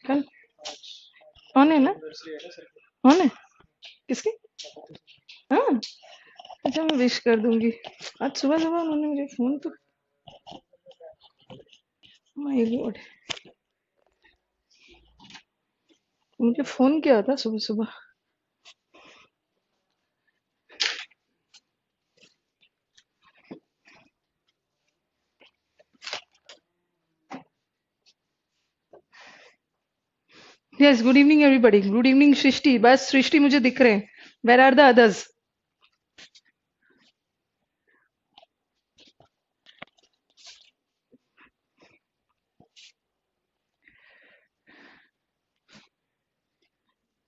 कल ऑन है ना? ऑन है? किसकी? हाँ। अच्छा, मैं विश कर दूंगी। आज सुबह सुबह उन्होंने मुझे फोन तो, माय गॉड, मुझे फोन किया था सुबह सुबह। Yes, good evening everybody. Good evening Srishti. बस सृष्टि मुझे दिख रहे हैं। Where are the others?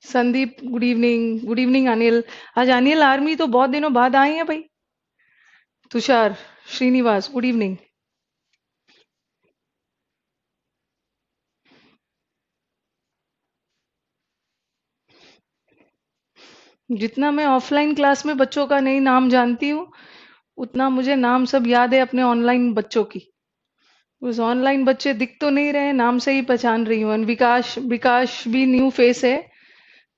Sandeep good evening. Good evening Anil. आज अनिल आर्मी तो बहुत दिनों बाद आए हैं भाई। Tushar Srinivas good evening. जितना मैं ऑफलाइन क्लास में बच्चों का नहीं नाम जानती हूँ, उतना मुझे नाम सब याद है अपने ऑनलाइन बच्चों की। उस ऑनलाइन बच्चे दिख तो नहीं रहे, नाम से ही पहचान रही हूँ। विकास, विकास भी न्यू फेस है।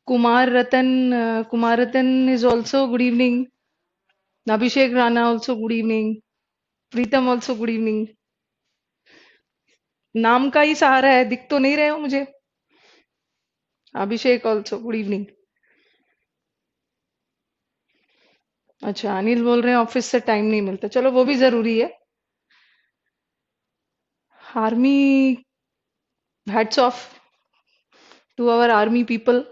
Kumar Ratan is also good evening. Abhishek Rana also good evening. Pritam also good evening. नाम का ही सहारा है, दिख तो नहीं रहे हो मुझे। अभिषेक ऑल्सो गुड इवनिंग। अच्छा, अनिल बोल रहे हैं ऑफिस से टाइम नहीं मिलता। चलो वो भी जरूरी है। Army, hats off to our army people.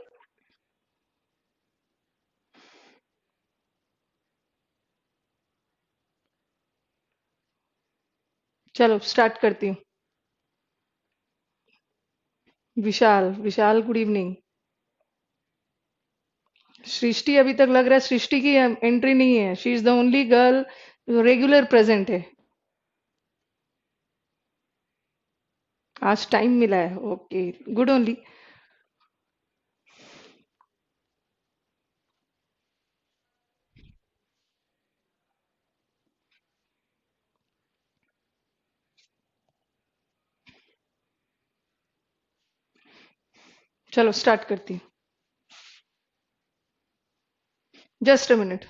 चलो स्टार्ट करती हूँ। विशाल, विशाल गुड इवनिंग। सृष्टि, अभी तक लग रहा है सृष्टि की एंट्री नहीं है। She is the only girl regular present है। आज टाइम मिला है, ओके, गुड ओनली। चलो स्टार्ट करती हूँ। Just a minute.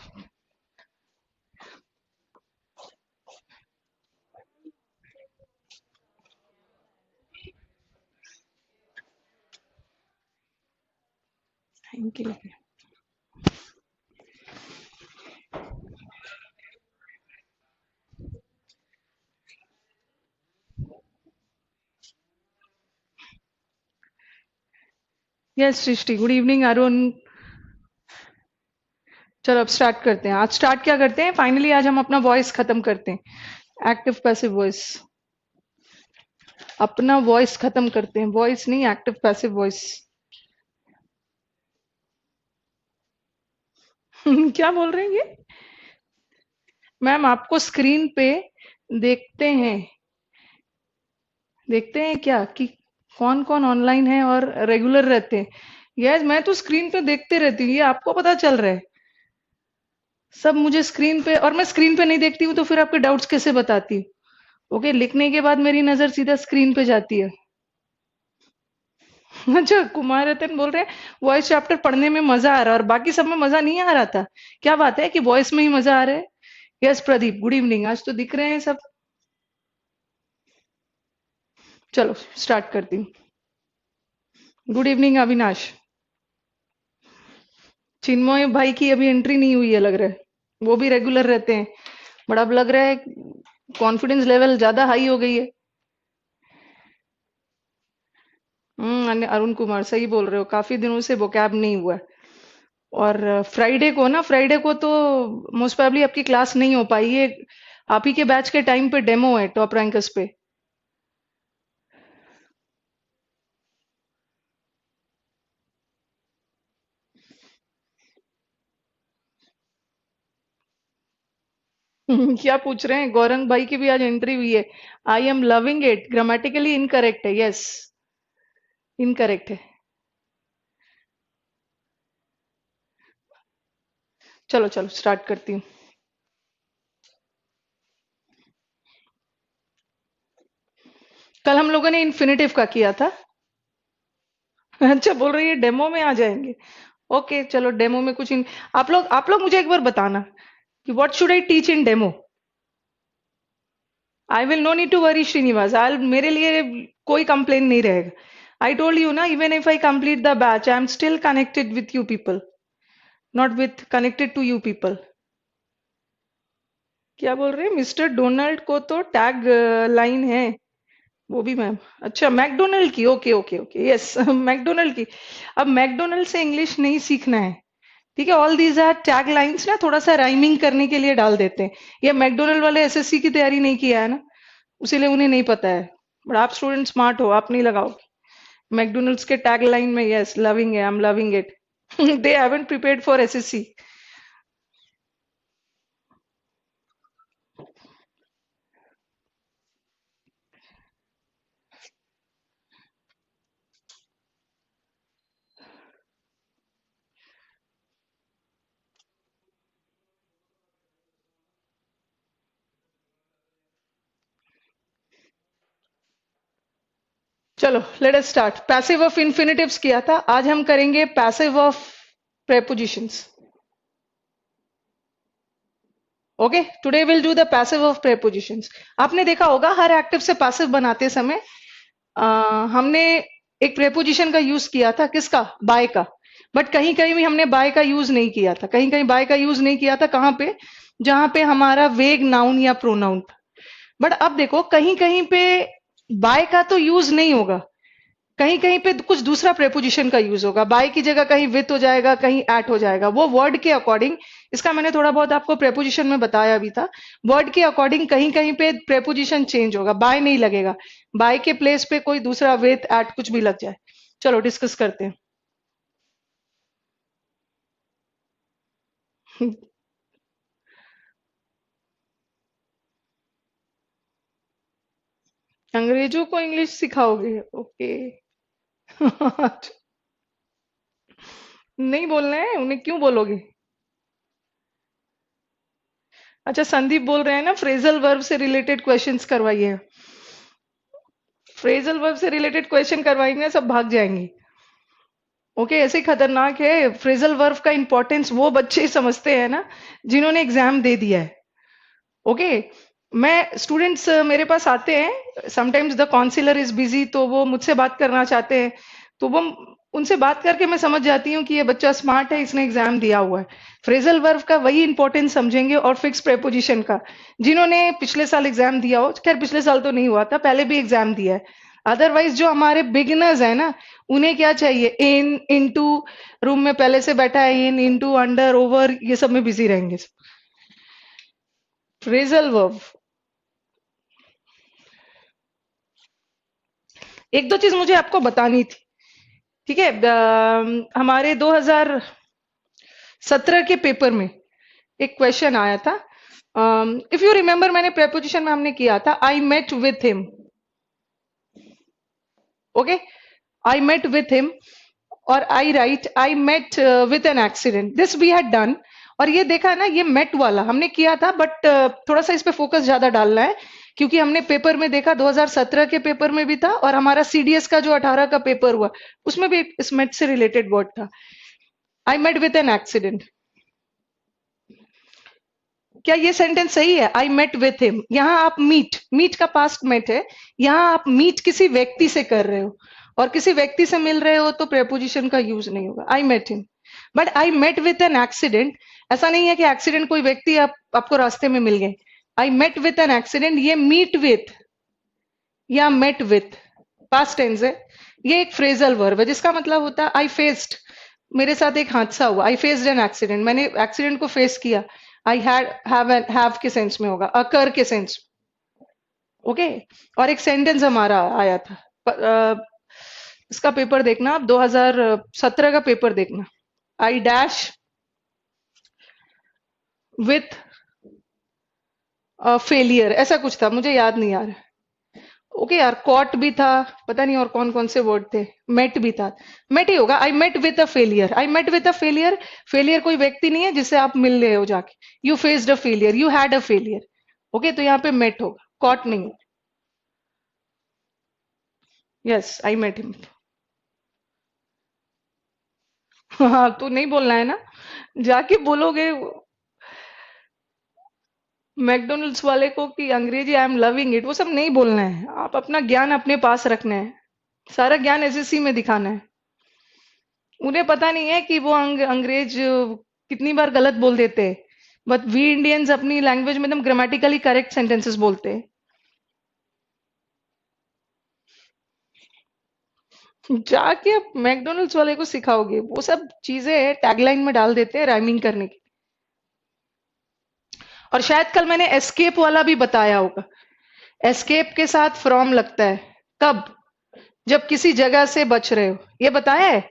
Thank you. Yes Srishti, good evening Arun. चलो अब स्टार्ट करते हैं। आज स्टार्ट क्या करते हैं, फाइनली आज हम अपना वॉइस खत्म करते हैं। एक्टिव पैसिव वॉइस, अपना वॉइस खत्म करते हैं। वॉइस नहीं, एक्टिव पैसिव वॉइस। क्या बोल रहे हैं ये? मैम आपको स्क्रीन पे देखते हैं, देखते हैं क्या कि कौन कौन ऑनलाइन है और रेगुलर रहते हैं। यस, मैं तो स्क्रीन पे देखते रहती हूँ, ये आपको पता चल रहा है। सब मुझे स्क्रीन पे, और मैं स्क्रीन पे नहीं देखती हूँ तो फिर आपके डाउट्स कैसे बताती हूँ? ओके, लिखने के बाद मेरी नजर सीधा स्क्रीन पे जाती है। अच्छा, कुमार रतन बोल रहे हैं वॉइस चैप्टर पढ़ने में मजा आ रहा है और बाकी सब में मजा नहीं आ रहा था। क्या बात है कि वॉइस में ही मजा आ रहा है? Yes Pradeep good evening. आज तो दिख रहे हैं सब। चलो स्टार्ट करती हूँ। Good evening Avinash. चिन्मय भाई की अभी एंट्री नहीं हुई है लग रहा है, वो भी रेगुलर रहते हैं। बट अब लग रहा है कॉन्फिडेंस लेवल ज्यादा हाई हो गई है। अरुण कुमार सही बोल रहे हो, काफी दिनों से वोकैब नहीं हुआ है। और फ्राइडे को ना, फ्राइडे को तो मोस्ट प्रोबेबली आपकी क्लास नहीं हो पाई है। आप ही के बैच के टाइम पे डेमो है टॉप रैंकर्स पे। क्या पूछ रहे हैं? गौरंग भाई की भी आज एंट्री हुई है। I am loving it grammatically incorrect है। यस, इनकरेक्ट है। चलो चलो स्टार्ट करती हूँ। कल हम लोगों ने इन्फिनेटिव का किया था। अच्छा, बोल रही है डेमो में आ जाएंगे। ओके, चलो डेमो में कुछ इन, आप लोग मुझे एक बार बताना कि what should I teach in demo. I will no need to worry Srinivas, I मेरे लिए कोई कंप्लेन नहीं रहेगा। आई टोल्ड यू ना, even if I complete the batch I am still connected with you people, not with connected to you people. क्या बोल रहे हैं? मिस्टर डोनाल्ड को तो टैग लाइन है। वो भी मैम, अच्छा मैकडोनल्ड की, okay okay okay, yes McDonald की। अब मैकडोनल्ड से इंग्लिश नहीं सीखना है, ठीक है। All these R tag lines ना, थोड़ा सा राइमिंग करने के लिए डाल देते हैं। ये मैकडोनल्ड वाले एसएससी की तैयारी नहीं किया है ना, उसीलिए उन्हें नहीं पता है। बट आप स्टूडेंट स्मार्ट हो, आप नहीं लगाओगे मैकडोनल्ड्स के टैग लाइन में। यस, लविंग है, I am loving it. They haven't prepared for SSC. चलो let us start. Passive of infinitives किया था, आज हम करेंगे passive of prepositions. Okay, today will do the passive of prepositions. आपने देखा होगा हर एक्टिव से पैसिव बनाते समय हमने एक प्रेपोजिशन का यूज किया था, किसका? बाय का। बट कहीं कहीं भी हमने बाय का यूज नहीं किया था, कहीं कहीं बाय का यूज नहीं किया था। कहाँ पे? जहां पे हमारा वेग नाउन या प्रोनाउन था। बट अब देखो, कहीं कहीं पे बाय का तो यूज नहीं होगा, कहीं कहीं पे कुछ दूसरा प्रेपोजिशन का यूज होगा। बाय की जगह कहीं विथ हो जाएगा, कहीं एट हो जाएगा, वो वर्ड के अकॉर्डिंग। इसका मैंने थोड़ा बहुत आपको प्रेपोजिशन में बताया भी था। वर्ड के अकॉर्डिंग कहीं कहीं पे प्रेपोजिशन चेंज होगा, बाय नहीं लगेगा। बाय के प्लेस पे कोई दूसरा विथ एट कुछ भी लग जाए। चलो डिस्कस करते हैं। अंग्रेजों को इंग्लिश सिखाओगे? ओके। नहीं बोलना है उन्हें, क्यों बोलोगे? अच्छा, संदीप बोल रहे हैं ना फ्रेजल वर्ब से रिलेटेड क्वेश्चंस करवाइए। फ्रेजल वर्ब से रिलेटेड क्वेश्चन करवाएंगे, सब भाग जाएंगे। ओके, ऐसे ही खतरनाक है। फ्रेजल वर्ब का इंपॉर्टेंस वो बच्चे समझते हैं ना जिन्होंने एग्जाम दे दिया है। ओके, मैं स्टूडेंट्स मेरे पास आते हैं, sometimes the counsellor is busy, तो वो मुझसे बात करना चाहते हैं। तो वो उनसे बात करके मैं समझ जाती हूँ कि ये बच्चा स्मार्ट है, इसने एग्जाम दिया हुआ है। फ्रेजल वर्ब का वही इंपॉर्टेंस समझेंगे, और फिक्स प्रेपोजिशन का। जिन्होंने पिछले साल एग्जाम दिया हो, खैर पिछले साल तो नहीं हुआ था, पहले भी एग्जाम दिया है। अदरवाइज जो हमारे बिगिनर्स है ना, उन्हें क्या चाहिए? इन, इनटू, रूम में पहले से बैठा है, इन, इनटू, अंडर, ओवर, ये सब में बिजी रहेंगे। फ्रेजल वर्ब, एक दो चीज मुझे आपको बतानी थी, ठीक है। हमारे 2017 के पेपर में एक क्वेश्चन आया था। इफ यू रिमेम्बर, मैंने प्रेपोजिशन में हमने किया था I met with him. Okay, I met with him, और I write I met with an accident, this we had done. और ये देखा है ना, ये मेट वाला हमने किया था, बट थोड़ा सा इस पे फोकस ज्यादा डालना है, क्योंकि हमने पेपर में देखा 2017 के पेपर में भी था, और हमारा सीडीएस का जो 18 का पेपर हुआ उसमें भी इस मेट से रिलेटेड वर्ड था। I met with an accident, क्या ये सेंटेंस सही है? आई मेट विथ हिम, यहाँ आप मीट, मीट का पास्ट मेट है, यहाँ आप मीट किसी व्यक्ति से कर रहे हो, और किसी व्यक्ति से मिल रहे हो तो प्रेपोजिशन का यूज नहीं होगा। I met him. But I met with an accident, ऐसा नहीं है कि एक्सीडेंट कोई व्यक्ति आपको रास्ते में मिल गए। I met with an accident, ये मीट विथ या मेट विथ पास्ट टेंस है। ये एक फ्रेजल वर्ब है, जिसका मतलब होता है आई फेस्ड, मेरे साथ एक हादसा हुआ, आई फेस्ड एन एक्सीडेंट, मैंने एक्सीडेंट को फेस किया। आई हैव के सेंस में होगा, अकर के सेंस। ओके, और एक सेंटेंस हमारा आया था, इसका पेपर देखना आप, 2017 का पेपर देखना। आई डैश विथ फेलियर, ऐसा कुछ था, मुझे याद नहीं आ रहा। ओके यार, कॉट भी था, पता नहीं और कौन कौन से वर्ड थे, मेट भी था। मेट ही होगा, I met with a failure, I met with a failure. Failure कोई व्यक्ति नहीं है जिससे आप मिल रहे हो जाके। You faced a failure, you had a failure. Okay, तो यहाँ पे मेट होगा, कॉट नहीं। Yes, I met him. हाँ, तो नहीं बोलना है ना, जाके बोलोगे मैकडोनल्ड्स वाले को कि अंग्रेजी आई एम लविंग इट, वो सब नहीं बोलना है। आप अपना ज्ञान अपने पास रखना है, सारा ज्ञान एसएससी में दिखाना है। उन्हें पता नहीं है कि वो अंग्रेज कितनी बार गलत बोल देते हैं, बट वी इंडियंस अपनी लैंग्वेज में एकदम ग्रामेटिकली करेक्ट सेंटेंसेस बोलते हैं। जाके आप मैकडोनल्ड्स वाले को सिखाओगे, वो सब चीजें टैगलाइन में डाल देते हैं राइमिंग करने की। और शायद कल मैंने एस्केप वाला भी बताया होगा, एस्केप के साथ फ्रॉम लगता है कब, जब किसी जगह से बच रहे हो, ये बताया है।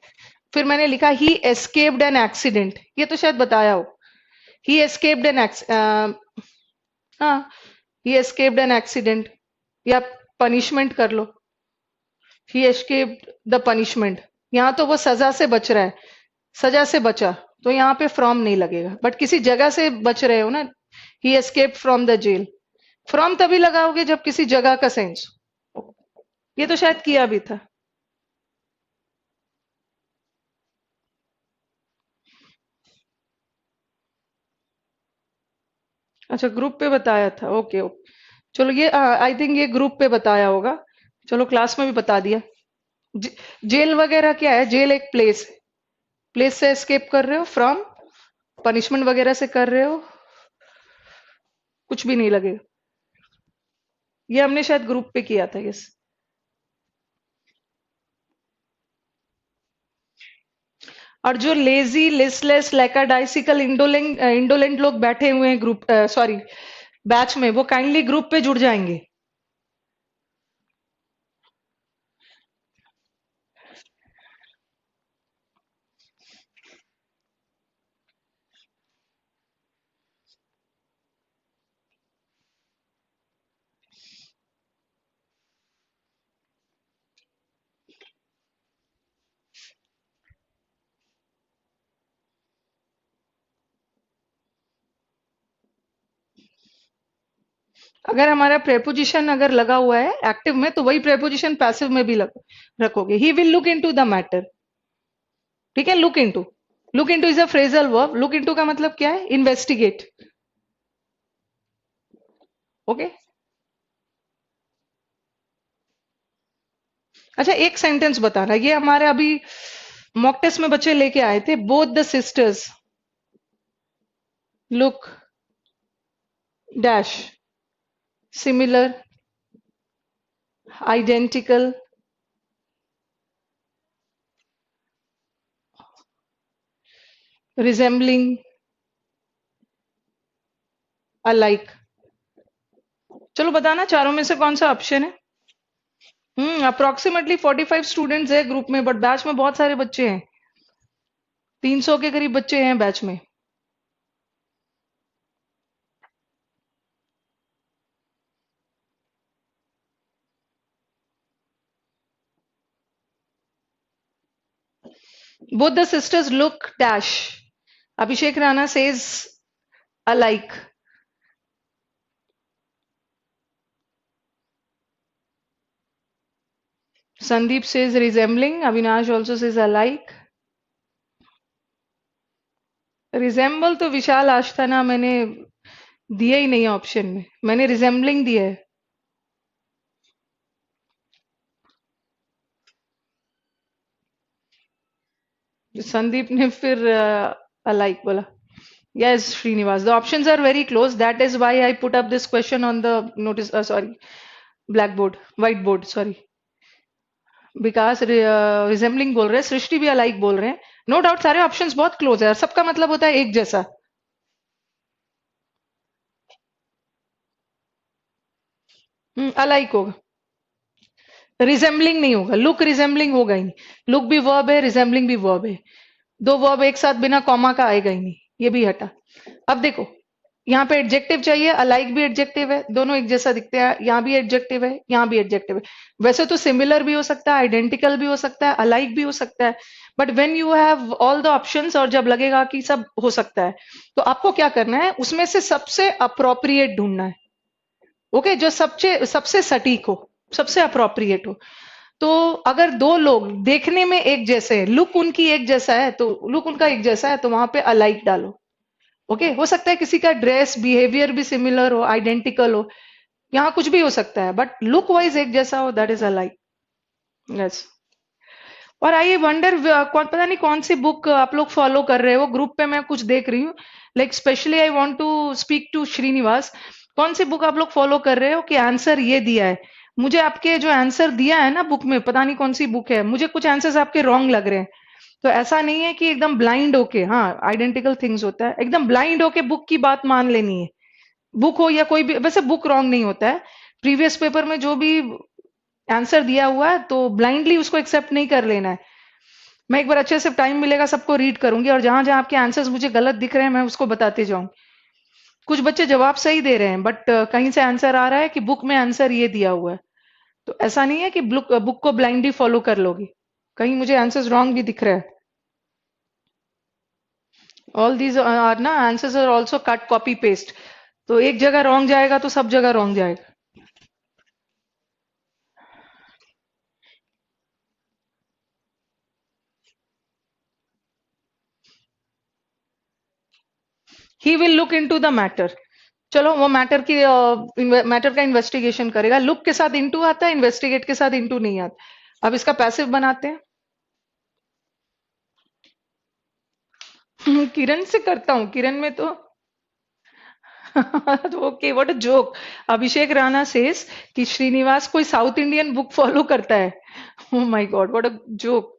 फिर मैंने लिखा ही एस्केप्ड एन एक्सीडेंट, ये तो शायद बताया हो। ही एस्केप्ड एन हाँ, ही एस्केप्ड एन एक्सीडेंट, या पनिशमेंट कर लो, ही एस्केप्ड द पनिशमेंट। यहाँ तो वो सजा से बच रहा है, सजा से बचा, तो यहाँ पे फ्रॉम नहीं लगेगा, बट किसी जगह से बच रहे हो ना, he escaped from the jail. From तभी लगाओगे जब किसी जगह का सेंस हो। ये तो शायद किया भी था। अच्छा, ग्रुप पे बताया था, ओके ओके। चलो ये आई थिंक ये ग्रुप पे बताया होगा, चलो क्लास में भी बता दिया। ज, जेल वगैरह क्या है, जेल एक प्लेस है, प्लेस से एस्केप कर रहे हो, फ्रॉम पनिशमेंट वगैरह से कर रहे हो, कुछ भी नहीं लगेगा। ये हमने शायद ग्रुप पे किया था, यस। और जो लेजी, लिस्टलेस, लैकाडाइसिकल, इंडोलेंट इंडोलेंट लोग बैठे हुए हैं ग्रुप, सॉरी बैच में, वो काइंडली ग्रुप पे जुड़ जाएंगे। अगर हमारा प्रेपोजिशन अगर लगा हुआ है एक्टिव में, तो वही प्रेपोजिशन पैसिव में भी रखोगे। ही will look into the matter, ठीक है। Look into is a phrasal verb. Look into का मतलब क्या है, इन्वेस्टिगेट, ओके। अच्छा, एक सेंटेंस बताना, ये हमारे अभी मॉक टेस्ट में बच्चे लेके आए थे, both the sisters look dash similar, identical, resembling, alike. चलो बताना चारों में से कौन सा ऑप्शन है। अप्रोक्सीमेटली 45 स्टूडेंट्स है ग्रुप में, बट बैच में बहुत सारे बच्चे हैं, 300 के करीब बच्चे हैं बैच में। Both the sisters look dash, Abhishek Rana says alike, Sandeep says resembling, Avinash also says alike। Resemble तो विशाल आस्थाना मैंने दिया ही नहीं है ऑप्शन में, मैंने रिजेंबलिंग दिया है। संदीप ने फिर अलाइक बोला। Yes Srinivas, the options are very close, that is why I put up this question on the notice, sorry black board, white board, sorry. Vikas resembling बोल रहे हैं, सृष्टि भी अलाइक बोल रहे हैं। नो डाउट सारे ऑप्शंस बहुत क्लोज है, और सबका मतलब होता है एक जैसा। अलाइक होगा, रिजेंबलिंग नहीं होगा, लुक रिजेंबलिंग होगा ही नहीं। लुक भी वर्ब है, रिजेंबलिंग भी वर्ब है, दो वर्ब एक साथ बिना कॉमा का आएगा ही नहीं, ये भी हटा। अब देखो, यहाँ पे एडजेक्टिव चाहिए, अलाइक भी एडजेक्टिव है, दोनों एक जैसा दिखते हैं, यहाँ भी एडजेक्टिव है, यहाँ भी एडजेक्टिव है। वैसे तो सिमिलर भी हो सकता है, आइडेंटिकल भी हो सकता है, अलाइक भी हो सकता है, but when you have all the options, और जब लगेगा कि सब हो सकता है, तो आपको क्या करना है, उसमें से सबसे अप्रोप्रिएट ढूंढना है, ओके, जो सबसे सबसे सटीक हो, सबसे अप्रोप्रिएट हो। तो अगर दो लोग देखने में एक जैसे हैं, लुक उनकी एक जैसा है, तो लुक उनका एक जैसा है, तो वहां पे अलाइक डालो। ओके, हो सकता है किसी का ड्रेस बिहेवियर भी सिमिलर हो, आइडेंटिकल हो, यहाँ कुछ भी हो सकता है, बट लुक वाइज एक जैसा हो, दैट इज अलाइक। यस। और आई वंडर, कौन पता नहीं कौन सी बुक आप लोग फॉलो कर रहे हो, ग्रुप पे मैं कुछ देख रही हूँ। Like specially I want to speak to Srinivas. कौन सी बुक आप लोग फॉलो कर रहे हो कि आंसर ये दिया है? मुझे आपके जो आंसर दिया है ना बुक में, पता नहीं कौन सी बुक है, मुझे कुछ आंसर्स आपके रॉन्ग लग रहे हैं। तो ऐसा नहीं है कि एकदम ब्लाइंड होके, हाँ आइडेंटिकल थिंग्स होता है, एकदम ब्लाइंड होके बुक की बात मान लेनी है। बुक हो या कोई भी, वैसे बुक रॉन्ग नहीं होता है। प्रीवियस पेपर में जो भी आंसर दिया हुआ है तो ब्लाइंडली उसको एक्सेप्ट नहीं कर लेना है। मैं एक बार अच्छे से टाइम मिलेगा सबको रीड करूंगी, और जहां जहां आपके आंसर्स मुझे गलत दिख रहे हैं मैं उसको बताते जाऊंगी। कुछ बच्चे जवाब सही दे रहे हैं, बट कहीं से आंसर आ रहा है कि बुक में आंसर ये दिया हुआ है। तो ऐसा नहीं है कि बुक बुक को ब्लाइंडली फॉलो कर लोगी, कहीं मुझे आंसर्स रॉन्ग भी दिख रहा है। ऑल दीज आर ना answers are also cut copy paste, तो एक जगह रॉन्ग जाएगा तो सब जगह रॉन्ग जाएगा। ही will look into the matter. चलो वो मैटर की मैटर का इन्वेस्टिगेशन करेगा। लुक के साथ इनटू आता है, इन्वेस्टिगेट के साथ इनटू नहीं आता। अब इसका पैसिव बनाते हैं। किरण से करता हूँ, किरण में तो okay, what a joke. Abhishek Rana says कि श्रीनिवास कोई साउथ इंडियन बुक फॉलो करता है। Oh my god, what a joke.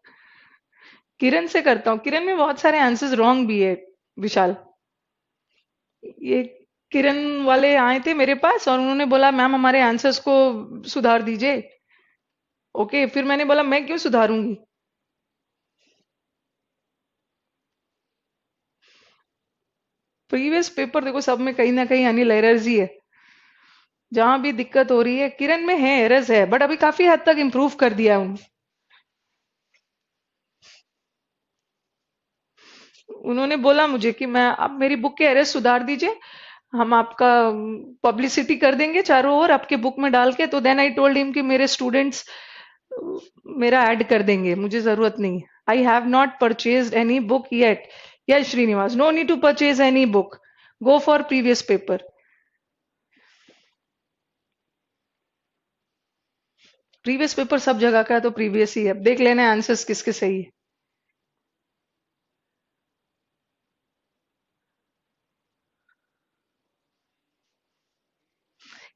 Kiran से करता हूँ, किरण में बहुत सारे आंसर्स रॉन्ग भी है। विशाल, ये किरण वाले आए थे मेरे पास और उन्होंने बोला मैम हमारे आंसर्स को सुधार दीजिए। ओके, फिर मैंने बोला मैं क्यों सुधारूंगी। प्रीवियस पेपर देखो सब में कहीं ना कहीं अनिल एरर्स ही है। जहां भी दिक्कत हो रही है किरण में है, एरर्स है, बट अभी काफी हद तक इम्प्रूव कर दिया है उन्होंने बोला मुझे कि मैं आप मेरी बुक के एरर्स सुधार दीजिए, हम आपका पब्लिसिटी कर देंगे चारों ओर आपके बुक में डाल के। तो देन आई टोल्ड हिम कि मेरे स्टूडेंट्स मेरा ऐड कर देंगे, मुझे जरूरत नहीं। I have not purchased any book yet. Yes Srinivas, no need to purchase any book, go for previous paper. Previous paper सब जगह का है तो प्रीवियस ही है, अब देख लेना आंसर्स किसके सही है।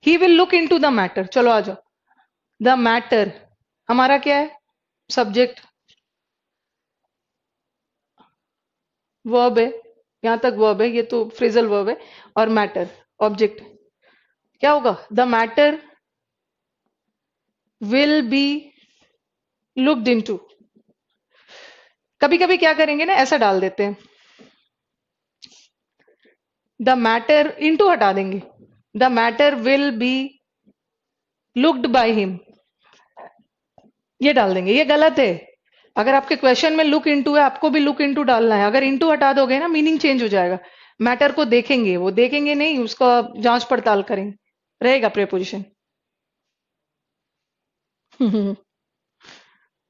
He will look into the matter. चलो आ जाओ। द मैटर हमारा क्या है? सब्जेक्ट, वर्ब है, यहां तक वर्ब है, ये तो फ्रेजल वर्ब है। और मैटर ऑब्जेक्ट। क्या होगा? The matter will be looked into. कभी कभी क्या करेंगे ना, ऐसा डाल देते हैं, द मैटर इनटू हटा देंगे, the matter will be looked by him, ये डाल देंगे। ये गलत है। अगर आपके क्वेश्चन में लुक इनटू है, आपको भी लुक इनटू डालना है। अगर इनटू हटा दोगे ना मीनिंग चेंज हो जाएगा। मैटर को देखेंगे, वो देखेंगे नहीं, उसका जांच पड़ताल करेंगे, रहेगा प्रेपोजिशन।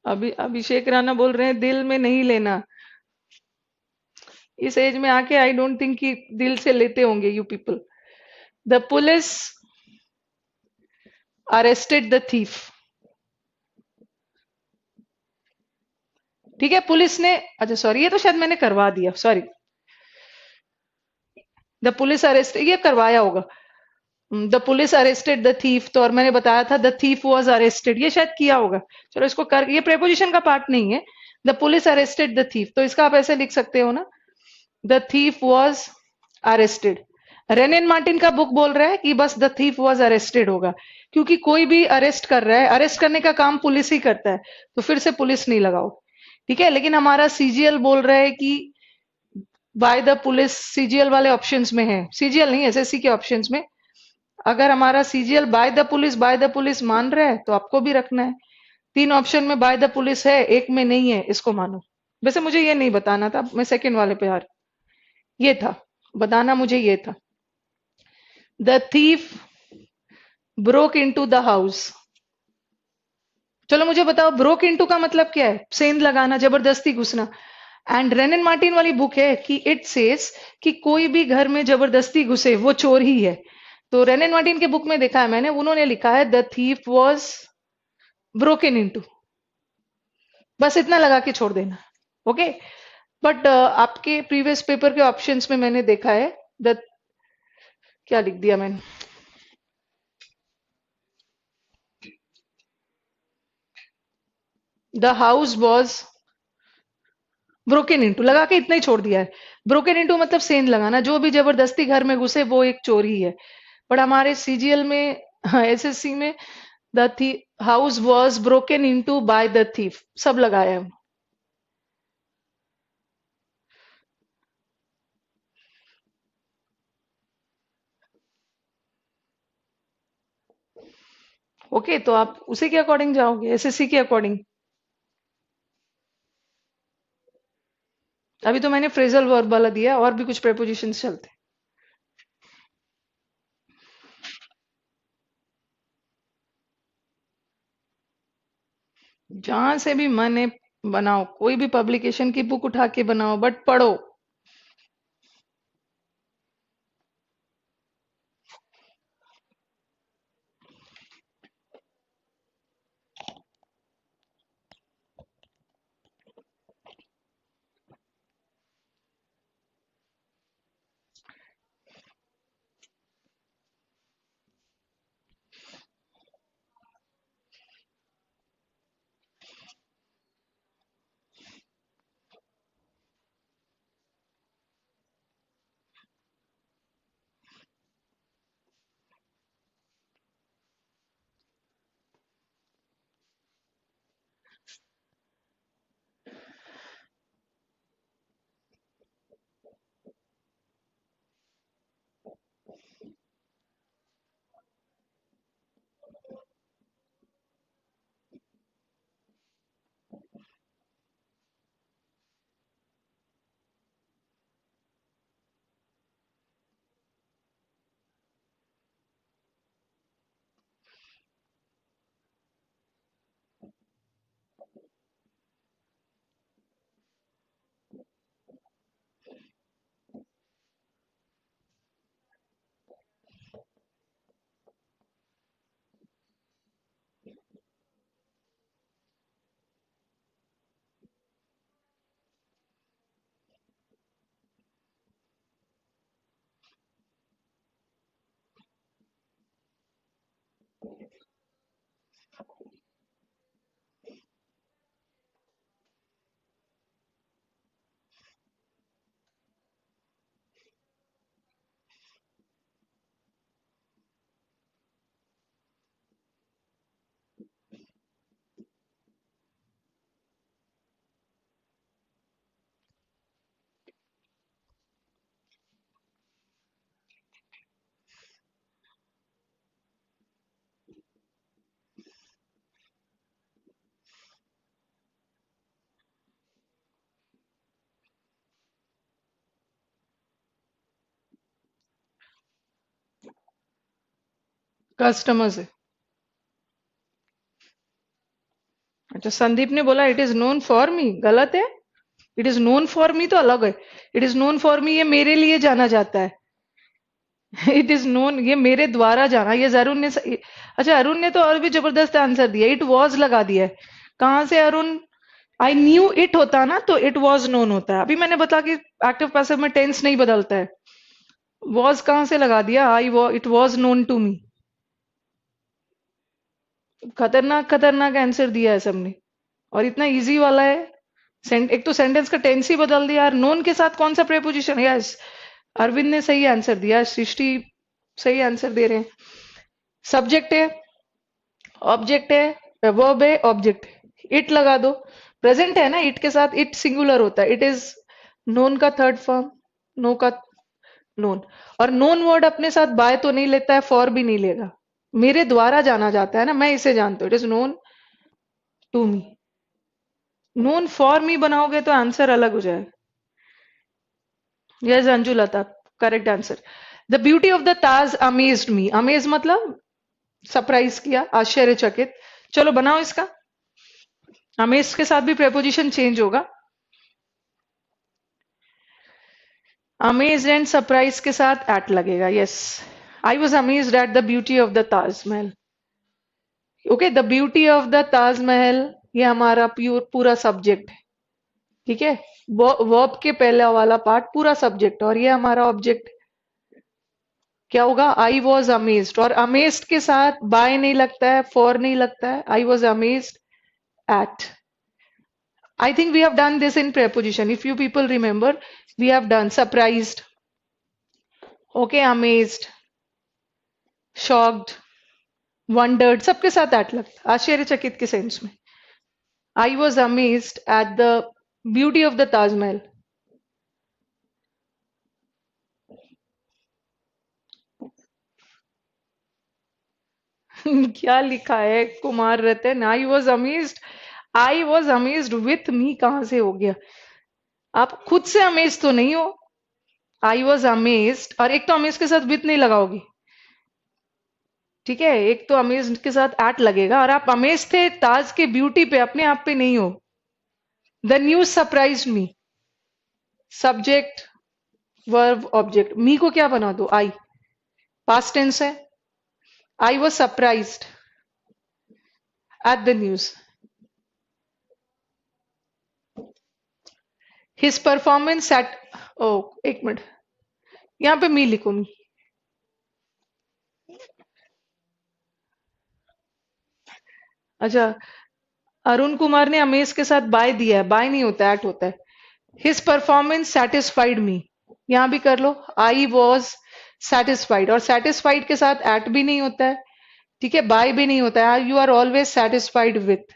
अभी अभिषेक राणा बोल रहे हैं दिल में नहीं लेना। इस एज में आके आई डोंट थिंक कि दिल से लेते होंगे you people. The police arrested the thief. ठीक है, पुलिस ने, अच्छा सॉरी, ये तो शायद मैंने करवा दिया, सॉरी। द पुलिस अरेस्ट, ये करवाया होगा। The police arrested the thief, तो और मैंने बताया था द थीफ वॉज अरेस्टेड, ये शायद किया होगा। चलो इसको कर, ये प्रेपोजिशन का पार्ट नहीं है। The police arrested the thief, तो इसका आप ऐसे लिख सकते हो ना, the thief was arrested. Rain Martin का बुक बोल रहा है कि बस द थीफ वॉज अरेस्टेड होगा, क्योंकि कोई भी अरेस्ट कर रहा है, अरेस्ट करने का काम पुलिस ही करता है, तो फिर से पुलिस नहीं लगाओ। ठीक है, लेकिन हमारा सीजीएल बोल रहा है कि बाय द पुलिस, सीजीएल वाले ऑप्शंस में है, सीजीएल नहीं एसएससी के ऑप्शंस में। अगर हमारा सीजीएल बाय द पुलिस मान रहा है तो आपको भी रखना है। तीन ऑप्शन में बाय द पुलिस है, एक में नहीं है, इसको मानो। वैसे मुझे ये नहीं बताना था, मैं सेकंड वाले पे आ रही, ये था बताना, मुझे ये था। The thief broke into the house. चलो मुझे बताओ, ब्रोक इनटू का मतलब क्या है? सेंध लगाना, जबरदस्ती घुसना। एंड रेन एंड मार्टिन वाली बुक है कि इट सेज कि कोई भी घर में जबरदस्ती घुसे वो चोर ही है। तो रेन एंड मार्टिन के बुक में देखा है मैंने, उन्होंने लिखा है the thief was broken into. बस इतना लगा के छोड़ देना। ओके। बट आपके प्रीवियस पेपर के ऑप्शंस में मैंने देखा है द, क्या लिख दिया मैंने, the house was broken into लगा के इतना ही छोड़ दिया है। ब्रोकन इनटू मतलब सेंध लगाना, जो भी जबरदस्ती घर में घुसे वो एक चोर ही है। बट हमारे सीजीएल में, एसएससी में, the house was broken into by the thief सब लगाया है। ओके, तो आप उसी के अकॉर्डिंग जाओगे, एसएससी के अकॉर्डिंग। अभी तो मैंने फ्रेजल वर्ब वाला दिया, और भी कुछ प्रेपोजिशंस चलते हैं। जहां से भी मन है बनाओ, कोई भी पब्लिकेशन की बुक उठा के बनाओ, बट पढ़ो। कस्टमर से। अच्छा, संदीप ने बोला इट इज नोन फॉर मी, गलत है। इट इज नोन फॉर मी तो अलग है। इट इज नोन फॉर मी ये मेरे लिए जाना जाता है। इट इज नोन ये मेरे द्वारा जाना, ये अरुण ने अच्छा, अरुण ने तो और भी जबरदस्त आंसर दिया, इट वॉज लगा दिया है। कहां से अरुण? आई न्यू इट होता ना तो इट वॉज नोन होता है। अभी मैंने बताया कि एक्टिव पैसिव में टेंस नहीं बदलता है। वॉज कहां से लगा दिया? It was known to me. खतरनाक खतरनाक आंसर दिया है सबने, और इतना इजी वाला है। एक तो सेंटेंस का टेंस ही बदल दिया यार। नोन के साथ कौन सा प्रेपोजिशन? यस, अरविंद ने सही आंसर दिया, सृष्टि सही आंसर दे रहे हैं। सब्जेक्ट है, ऑब्जेक्ट है, वर्ब है, ऑब्जेक्ट है, इट लगा दो। प्रेजेंट है ना, इट के साथ इट सिंगुलर होता है। इट इज नोन का थर्ड फॉर्म, नो का नोन। और नोन वर्ड अपने साथ बाय तो नहीं लेता है, फॉर भी नहीं लेगा। मेरे द्वारा जाना जाता है ना, मैं इसे जानता हूँ, it is known to me. Known for me बनाओगे तो आंसर अलग हो जाएगा। Yes Anju Lata, correct answer. The beauty of the Taj amazed me. Amaze मतलब सरप्राइज किया, आश्चर्यचकित। चलो बनाओ इसका। अमेज्ड के साथ भी प्रेपोजिशन चेंज होगा। अमेज्ड एंड सरप्राइज के साथ एट लगेगा। Yes, I was amazed at the beauty of the Taj Mahal. Okay, the beauty of the Taj Mahal, ये हमारा प्यूर पूरा सब्जेक्ट है। ठीक है, वर्ब के पहले वाला पार्ट पूरा सब्जेक्ट, और ये हमारा ऑब्जेक्ट क्या होगा? आई वॉज अमेज्ड। और अमेज्ड के साथ बाय नहीं लगता है, फॉर नहीं लगता है, I was amazed eight. I think we have done this in preposition. If you people remember, we have done surprised, okay, amazed, shocked, wondered. सबके साथ at लगता, आश्चर्यचकित के सेंस में। I was amazed at the beauty of the Taj Mahal. क्या लिखा है Kumar Ratan? I was amazed with me कहां से हो गया? आप खुद से अमेज तो नहीं हो। आई वॉज अमेज्ड, और एक तो अमेज के साथ विथ नहीं लगाओगी। ठीक है, एक तो अमेज के साथ एट लगेगा, और आप अमेज थे ताज के ब्यूटी पे, अपने आप पे नहीं हो। The news surprise me, subject verb object. Me को क्या बना दो? आई, पास्ट टेंस है। I was surprised at the news. His performance at, oh एक मिनट, यहाँ पे मी लिखो, मी। अच्छा, अरुण कुमार ने अमेज के साथ बाय दिया है, बाय नहीं होता, एट होता है। हिज परफॉर्मेंस सेटिस्फाइड मी, यहां भी कर लो। आई वॉज सेटिस्फाइड, और सेटिस्फाइड के साथ एट भी नहीं होता है। ठीक है, बाय भी नहीं होता है। You are always satisfied with.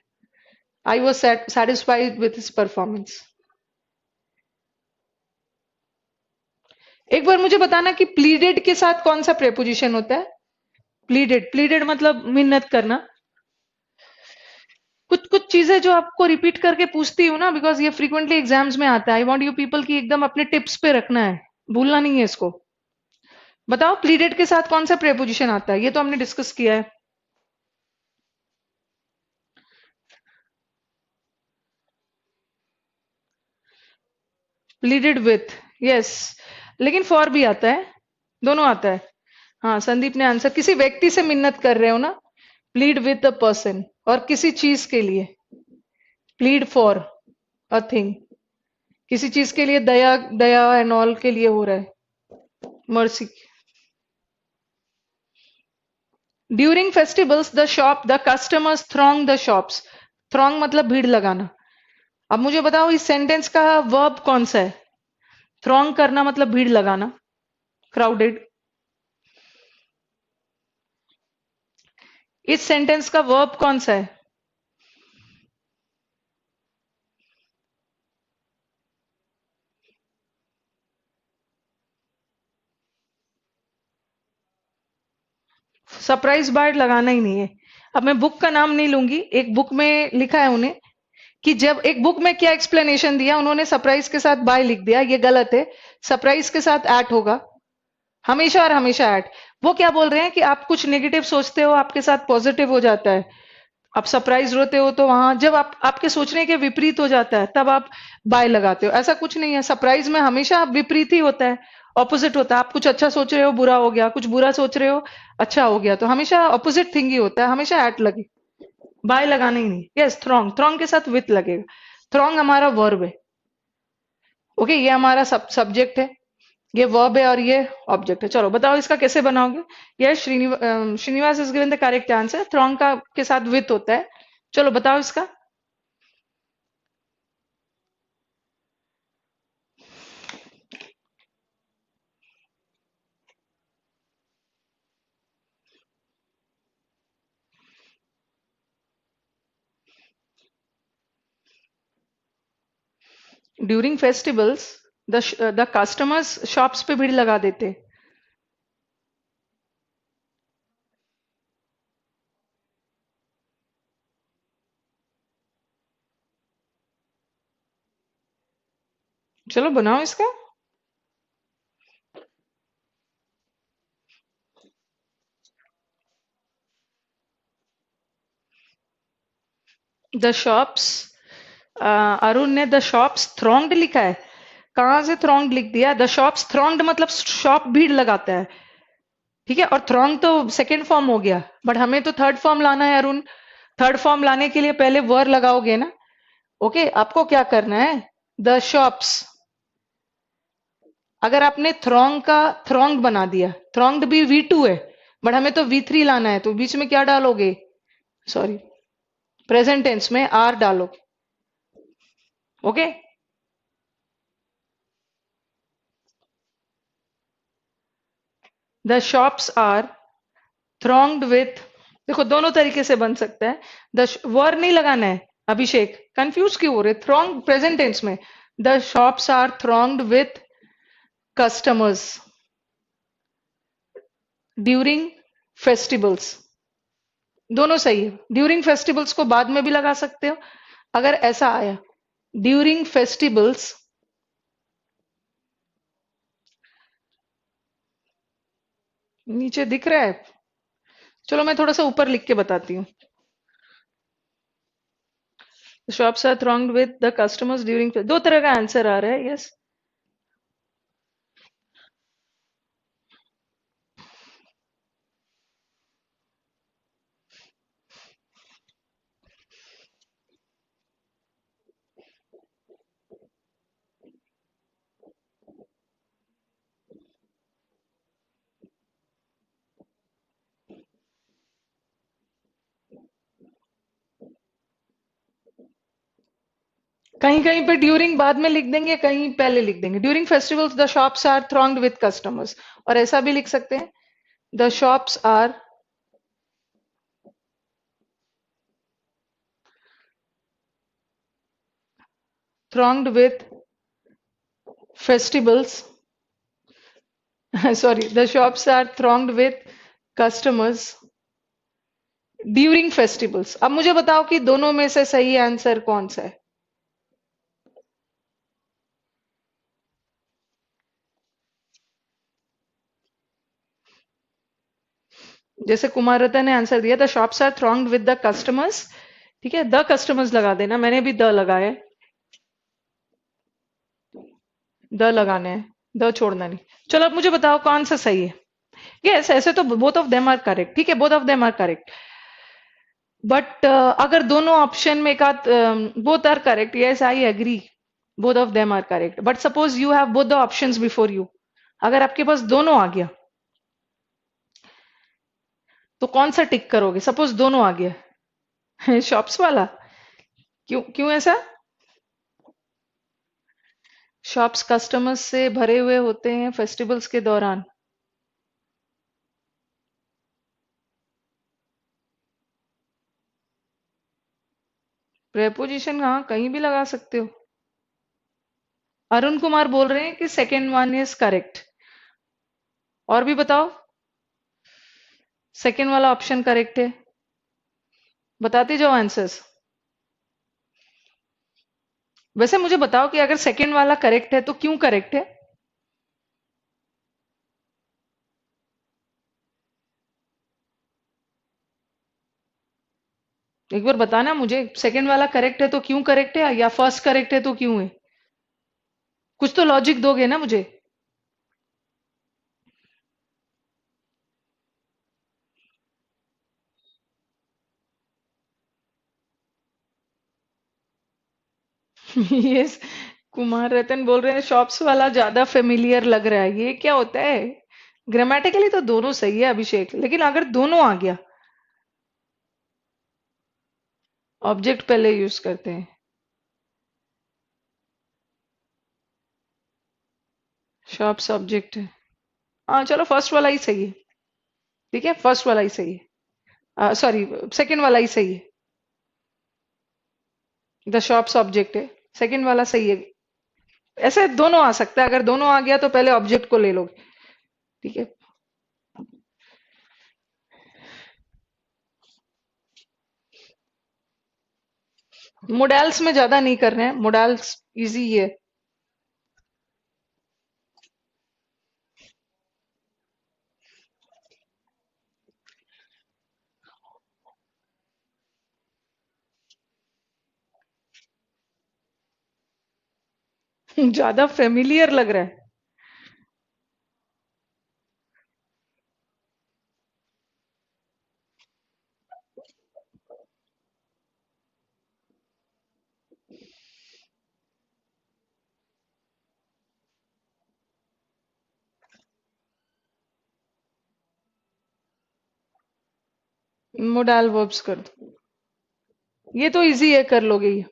I was satisfied with his performance. एक बार मुझे बताना कि प्लीडेड के साथ कौन सा प्रेपोजिशन होता है? प्लीडेड, प्लीडेड मतलब मिन्नत करना। कुछ कुछ चीजें जो आपको रिपीट करके पूछती हूँ ना, बिकॉज ये फ्रीक्वेंटली एग्जाम्स में आता है। आई वांट यू पीपल की एकदम अपने टिप्स पे रखना है, भूलना नहीं है इसको। बताओ, प्लीडेड के साथ कौन सा प्रेपोजिशन आता है? ये तो हमने डिस्कस किया है। प्लीडेड विथ, यस, लेकिन फॉर भी आता है, दोनों आता है। हाँ, संदीप ने आंसर, किसी व्यक्ति से मिन्नत कर रहे हो ना, प्लीड विथ अ पर्सन। और किसी चीज के लिए, प्लीड फॉर अ थिंग। किसी चीज के लिए दया, दया एंड ऑल के लिए हो रहा है, mercy. During festivals the customers throng the shops. Throng मतलब भीड़ लगाना। अब मुझे बताओ, इस सेंटेंस का वर्ब कौन सा है? थ्रॉन्ग करना मतलब भीड़ लगाना, क्राउडेड। इस सेंटेंस का वर्ब कौन सा है? सरप्राइज बार लगाना ही नहीं है। अब मैं बुक का नाम नहीं लूंगी, एक बुक में लिखा है उन्हें कि जब, एक बुक में क्या एक्सप्लेनेशन दिया उन्होंने, सरप्राइज के साथ बाय लिख दिया, ये गलत है। सरप्राइज के साथ एट होगा हमेशा, और हमेशा एट। वो क्या बोल रहे हैं कि आप कुछ नेगेटिव सोचते हो, आपके साथ पॉजिटिव हो जाता है। आप सरप्राइज होते हो तो वहां जब आप आपके सोचने के विपरीत हो जाता है, तब आप बाय लगाते हो। ऐसा कुछ नहीं है, सरप्राइज में हमेशा विपरीत ही होता है, ऑपोजिट होता है। आप कुछ अच्छा सोच रहे हो, बुरा हो गया, कुछ बुरा सोच रहे हो, अच्छा हो गया, तो हमेशा ऑपोजिट थिंग ही होता है, हमेशा एट लगे, बाय लगाना ही नहीं। यस, थ्रॉन्ग, थ्रॉन्ग के साथ विथ लगेगा। थ्रॉन्ग हमारा वर्ब है। ओके, ये हमारा सब्जेक्ट है, ये वर्ब है, और ये ऑब्जेक्ट है। चलो बताओ इसका कैसे बनाओगे? ये Srinivas is given the correct answer, throng का के साथ विथ होता है। चलो बताओ इसका। During festivals the customers shops पे भीड़ लगा देते। चलो बनाओ इसका। द शॉप्स अरुण ने द शॉप्स थ्रॉन्ग्ड लिखा है। कहाँ से थ्रॉन्ग्ड लिख दिया? द शॉप्स थ्रॉन्ग्ड मतलब शॉप भीड़ लगाता है, ठीक है। और थ्रॉन्ग तो सेकंड फॉर्म हो गया, बट हमें तो थर्ड फॉर्म लाना है अरुण। थर्ड फॉर्म लाने के लिए पहले वर लगाओगे ना। ओके, आपको क्या करना है? द शॉप्स, अगर आपने थ्रॉन्ग का थ्रॉन्ग बना दिया, थ्रॉन्ग्ड भी V2 है, बट हमें तो V3 लाना है, तो बीच में क्या डालोगे? सॉरी, प्रेजेंट टेंस में आर डालोगे। Okay, the shops are thronged with, देखो दोनों तरीके से बन सकता है। वर नहीं लगाना है अभिषेक, कंफ्यूज क्यों हो रहे? थ्रॉन्ग प्रेजेंट टेंस में, the shops are thronged with customers during festivals. दोनों सही है। ड्यूरिंग फेस्टिवल्स को बाद में भी लगा सकते हो। अगर ऐसा आया ड्यूरिंग फेस्टिवल्स, नीचे दिख रहा है? चलो मैं थोड़ा सा ऊपर लिख के बताती हूँ। Shops are thronged with the customers during, दो तरह का आंसर आ रहा है। यस, कहीं कहीं पे ड्यूरिंग बाद में लिख देंगे, कहीं पहले लिख देंगे। During festivals the shops are thronged with customers, और ऐसा भी लिख सकते हैं, the shops are thronged with festivals. Sorry, the shops are thronged with customers during festivals. अब मुझे बताओ कि दोनों में से सही आंसर कौन सा है? जैसे कुमार रतन ने आंसर दिया, the shops are thronged with the customers, ठीक है, द कस्टमर्स लगा देना, मैंने भी द लगाया है, द लगाने हैं, द छोड़ना नहीं। चलो अब मुझे बताओ कौन सा सही है। यस, ऐसे तो both of them are correct, ठीक है, both of them are correct. But अगर दोनों ऑप्शन में का, both are correct, yes I agree, both of them are correct, but suppose you have both the options before you, अगर आपके पास दोनों आ गया तो कौन सा टिक करोगे? सपोज दोनों आ गया शॉप्स वाला, क्यों क्यों ऐसा? शॉप्स कस्टमर्स से भरे हुए होते हैं फेस्टिवल्स के दौरान। प्रेपोजिशन हाँ कहीं भी लगा सकते हो। अरुण कुमार बोल रहे हैं कि सेकेंड वन इज करेक्ट। और भी बताओ, सेकेंड वाला ऑप्शन करेक्ट है, बताते जाओ आंसर्स। वैसे मुझे बताओ कि अगर सेकेंड वाला करेक्ट है तो क्यों करेक्ट है? एक बार बताना मुझे, सेकेंड वाला करेक्ट है तो क्यों करेक्ट है, या फर्स्ट करेक्ट है तो क्यों है? कुछ तो लॉजिक दोगे ना मुझे। यस, कुमार रतन बोल रहे हैं शॉप्स वाला ज्यादा फेमिलियर लग रहा है, ये क्या होता है? ग्रामेटिकली तो दोनों सही है अभिषेक, लेकिन अगर दोनों आ गया, ऑब्जेक्ट पहले यूज करते हैं। शॉप्स ऑब्जेक्ट है। हाँ चलो फर्स्ट वाला ही सही है, ठीक है, फर्स्ट वाला ही सही है, सॉरी सेकंड वाला ही सही है। द शॉप्स ऑब्जेक्ट है, सेकंड वाला सही है। ऐसे दोनों आ सकता है, अगर दोनों आ गया तो पहले ऑब्जेक्ट को ले लोगे, ठीक है। मोडाल्स में ज्यादा नहीं कर रहे हैं, मोडाल्स इजी है। ज्यादा फेमिलियर लग रहा है। मोडाल वर्ब्स कर दो। ये तो इजी है, कर लोगे ये।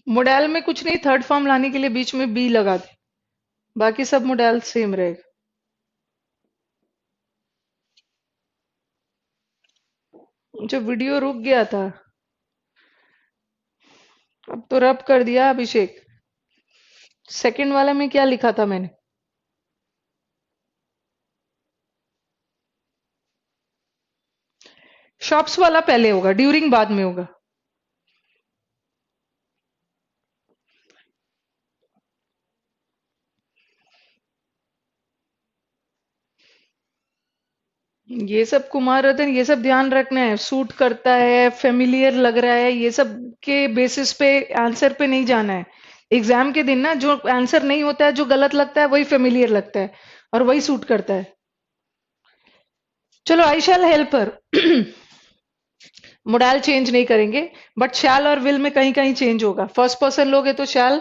मोडाल में कुछ नहीं, थर्ड फॉर्म लाने के लिए बीच में बी लगा दे, बाकी सब मोडाल सेम रहेगा। जो वीडियो रुक गया था, अब तो रब कर दिया अभिषेक। सेकंड वाले में क्या लिखा था मैंने? शॉप्स वाला पहले होगा, ड्यूरिंग बाद में होगा। ये सब कुमार रतन, ये सब ध्यान रखना है। सूट करता है, फेमिलियर लग रहा है, ये सब के बेसिस पे आंसर पे नहीं जाना है। एग्जाम के दिन ना जो आंसर नहीं होता है, जो गलत लगता है, वही फेमिलियर लगता है और वही सूट करता है। चलो, I shall help her. Modal change नहीं करेंगे, बट शैल और विल में कहीं कहीं चेंज होगा। फर्स्ट पर्सन लोगे तो शैल,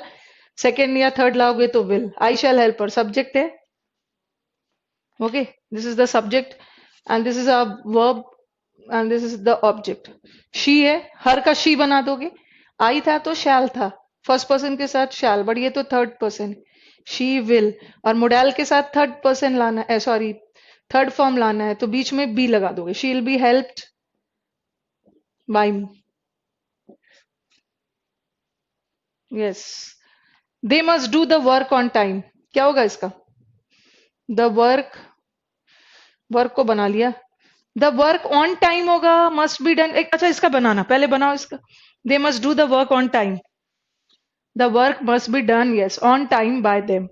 सेकेंड या थर्ड लाओगे तो will. I shall help her subject है। Okay, this is the subject and this is a verb and this is the object. She है, हर का शी बना दोगे। आई था तो शैल था, फर्स्ट पर्सन के साथ शैल, बट ये तो थर्ड पर्सन। शी विल, और मोडाल के साथ थर्ड पर्सन लाना है, सॉरी थर्ड फॉर्म लाना है, तो बीच में बी लगा दोगे। She will be helped bye me. Yes. They must do the work on time. क्या होगा इसका? द वर्क, वर्क को बना लिया। द वर्क ऑन टाइम होगा, मस्ट बी डन। एक अच्छा, इसका बनाना, पहले बनाओ इसका। They must do the work on time. The work must be done, yes, on time bye them.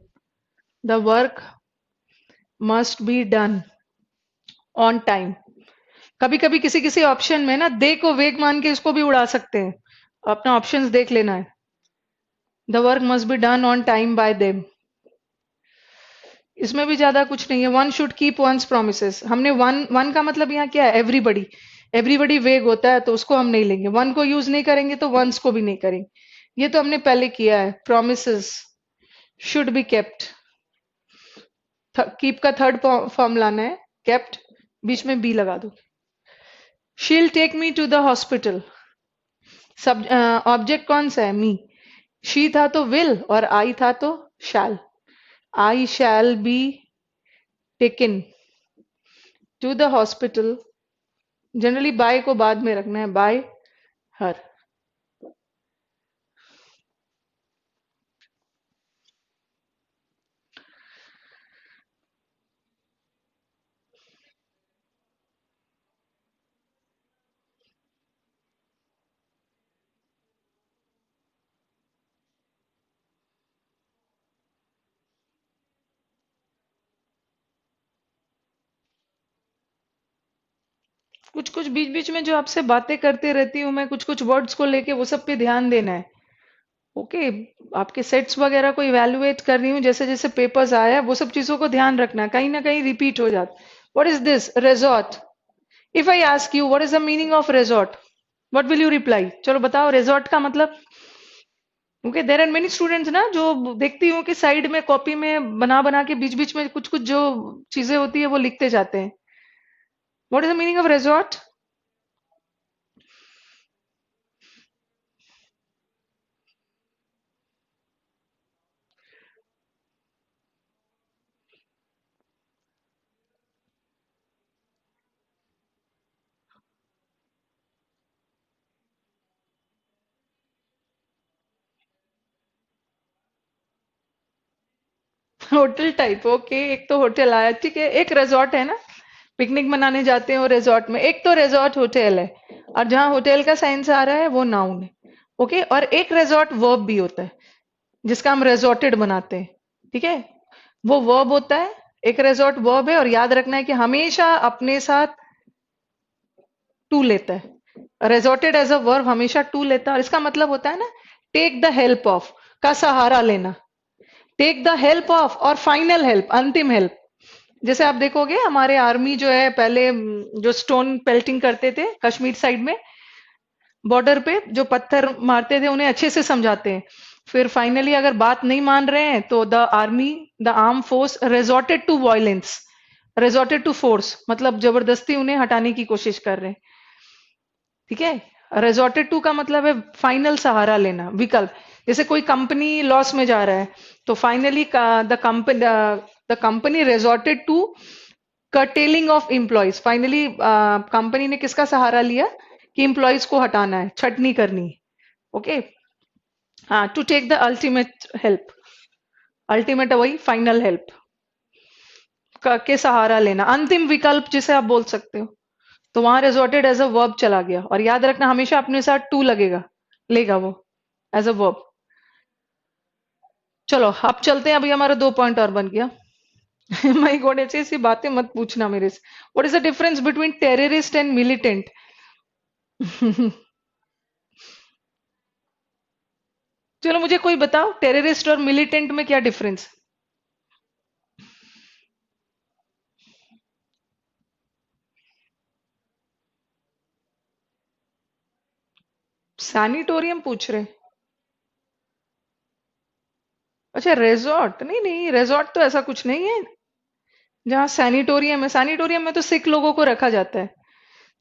The work must be done on time. कभी कभी किसी किसी ऑप्शन में ना दे को वेग मान के इसको भी उड़ा सकते हैं, अपना ऑप्शंस देख लेना है। The work must be done on time bye them. इसमें भी ज्यादा कुछ नहीं है। One should keep once promises. हमने वन, वन का मतलब यहाँ क्या है? एवरीबडी। एवरीबडी वेग होता है तो उसको हम नहीं लेंगे। वन को यूज नहीं करेंगे तो वंस को भी नहीं करेंगे। ये तो हमने पहले किया है। Promises should be kept. Keep का थर्ड फॉर्म लाना है, केप्ट, बीच में बी लगा दो। She'll take me to the hospital. सब ऑब्जेक्ट कौन सा है? मी। शी था तो विल और आई था तो shall. I shall be taken to the hospital. Generally by को बाद में रखना है, बाय हर। कुछ कुछ बीच बीच में जो आपसे बातें करते रहती हूँ मैं, कुछ कुछ वर्ड्स को लेके, वो सब पे ध्यान देना है। ओके। आपके सेट्स वगैरह को इवेलुएट कर रही हूँ, जैसे जैसे पेपर्स आया है वो सब चीजों को ध्यान रखना, कहीं ना कहीं रिपीट हो जाता। What is this? Resort. If I ask you what is the meaning of resort, what will you reply? चलो बताओ, रिजॉर्ट का मतलब। Okay, there are many students ना जो देखती हूँ कि साइड में कॉपी में बना बना के बीच बीच में कुछ कुछ जो चीजें होती है वो लिखते जाते हैं। What is the meaning of resort? Hotel type, okay. एक तो होटल आया, ठीक है। एक रिजॉर्ट है ना, पिकनिक मनाने जाते हैं वो रिजॉर्ट में, एक तो रिजॉर्ट होटल है। और जहाँ होटल का साइंस आ रहा है वो नाउन है। ओके, और एक रिजॉर्ट वर्ब भी होता है, जिसका हम रिजॉर्टेड बनाते हैं। ठीक है, वो वर्ब होता है। एक रिजॉर्ट वर्ब है, और याद रखना है कि हमेशा अपने साथ टू लेता है। रिजॉर्टेड एज अ वर्ब हमेशा टू लेता है, और इसका मतलब होता है ना, टेक द हेल्प ऑफ, का सहारा लेना। टेक द हेल्प ऑफ और फाइनल हेल्प, अंतिम हेल्प। जैसे आप देखोगे हमारे आर्मी जो है पहले जो स्टोन पेल्टिंग करते थे कश्मीर साइड में, बॉर्डर पे जो पत्थर मारते थे उन्हें अच्छे से समझाते हैं। फिर फाइनली अगर बात नहीं मान रहे हैं तो the army, the arm force resorted to violence, resorted to force, मतलब जबरदस्ती उन्हें हटाने की कोशिश कर रहे हैं। ठीक है, रिजॉर्टेड टू का मतलब है फाइनल सहारा लेना, विकल्प। जैसे कोई कंपनी लॉस में जा रहा है, तो finally the company resorted to curtailing of employees. Finally company ने किसका सहारा लिया, कि एम्प्लॉयज को हटाना है, छटनी करनी है। ओके, हाँ, to take the ultimate help. Ultimate वही फाइनल हेल्प के सहारा लेना, अंतिम विकल्प जिसे आप बोल सकते हो। तो वहां रिजॉर्टेड एज अ वर्ब चला गया, और याद रखना हमेशा अपने साथ टू लगेगा, लेगा वो एज अ वर्ब। चलो अब चलते हैं, अभी हमारा 2 पॉइंट और बन गया। माई गॉड, ऐसी ऐसी बातें मत पूछना मेरे से। What is the difference between terrorist and militant? चलो मुझे कोई बताओ, टेररिस्ट और मिलिटेंट में क्या डिफरेंस? सैनिटोरियम पूछ रहे? अच्छा, रिजॉर्ट? नहीं नहीं, रिजॉर्ट तो ऐसा कुछ नहीं है। जहाँ सैनिटोरियम है, सैनिटोरियम में तो सिक लोगों को रखा जाता है।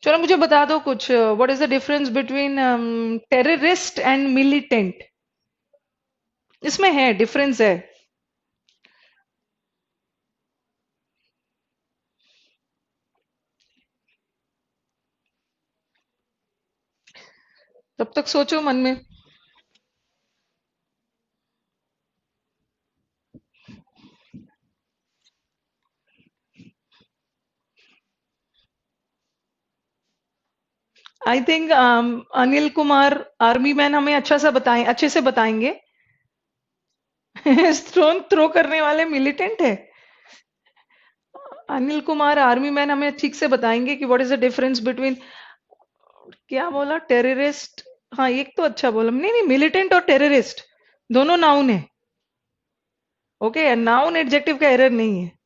चलो मुझे बता दो कुछ, what is the difference between terrorist and militant? इसमें है, डिफरेंस है। तब तक सोचो मन में। I think Anil Kumar, army man, हमें अच्छा सा बताएं, अच्छे से बताएंगे। स्टोन थ्रो करने वाले मिलिटेंट है? अनिल कुमार आर्मी मैन हमें ठीक से बताएंगे कि what is the difference between, क्या बोला, टेररिस्ट? हाँ, एक तो अच्छा बोला। नहीं नहीं, मिलिटेंट और टेररिस्ट दोनों नाउन है। ओके, नाउन एडजेक्टिव का एरर नहीं है।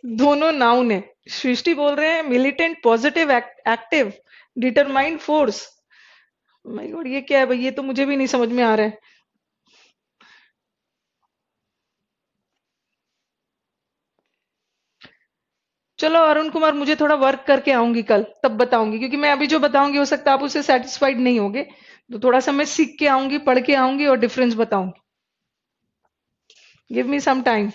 दोनों नाउन है। सृष्टि बोल रहे हैं militant positive active determined force. My God, ये क्या है भाई, ये तो मुझे भी नहीं समझ में आ रहा है। चलो अरुण कुमार, मुझे थोड़ा वर्क करके आऊंगी कल, तब बताऊंगी, क्योंकि मैं अभी जो बताऊंगी हो सकता है आप उससे सेटिस्फाइड नहीं होगे। तो थोड़ा सा मैं सीख के आऊंगी, पढ़ के आऊंगी, और डिफरेंस बताऊंगी। Give me some time.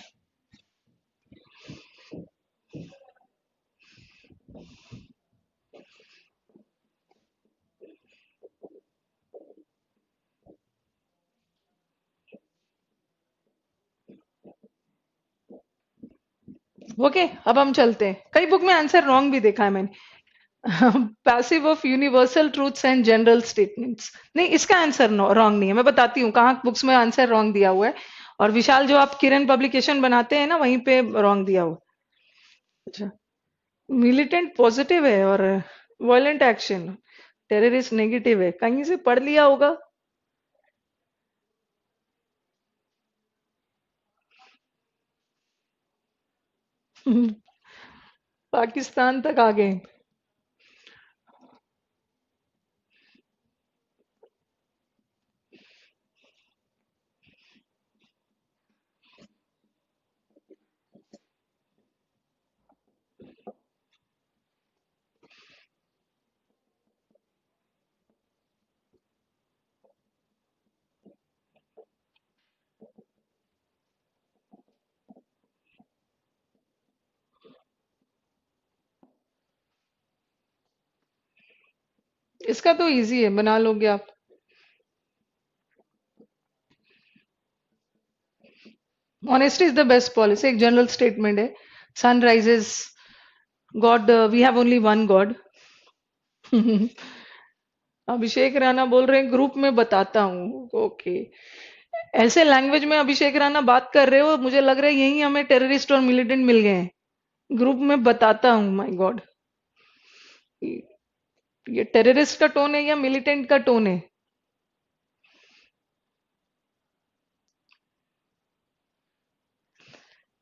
Okay, अब हम चलते हैं। कई बुक में आंसर रॉन्ग भी देखा है मैंने। Passive of universal truths and general statements, नहीं, इसका आंसर रॉन्ग नहीं है। मैं बताती हूँ कहाँ बुक्स में आंसर रॉन्ग दिया हुआ है। और विशाल, जो आप किरण पब्लिकेशन बनाते हैं ना, वहीं पे रॉन्ग दिया हुआ है। अच्छा, मिलिटेंट पॉजिटिव है और वायलेंट एक्शन, टेररिस्ट नेगेटिव है, कहीं से पढ़ लिया होगा। पाकिस्तान तक आ गए। इसका तो इजी है, बना लोगे आप। Honesty is the best policy, एक जनरल स्टेटमेंट है. Sun rises, God, we have only one God. Abhishek Rana बोल रहे हैं ग्रुप में बताता हूँ. ओके, ऐसे लैंग्वेज में अभिषेक राणा बात कर रहे हो, मुझे लग रहा है यही हमें टेररिस्ट और मिलिटेंट मिल गए हैं. ग्रुप में बताता हूँ, माय गॉड. ये टेररिस्ट का टोन है या मिलिटेंट का टोन है?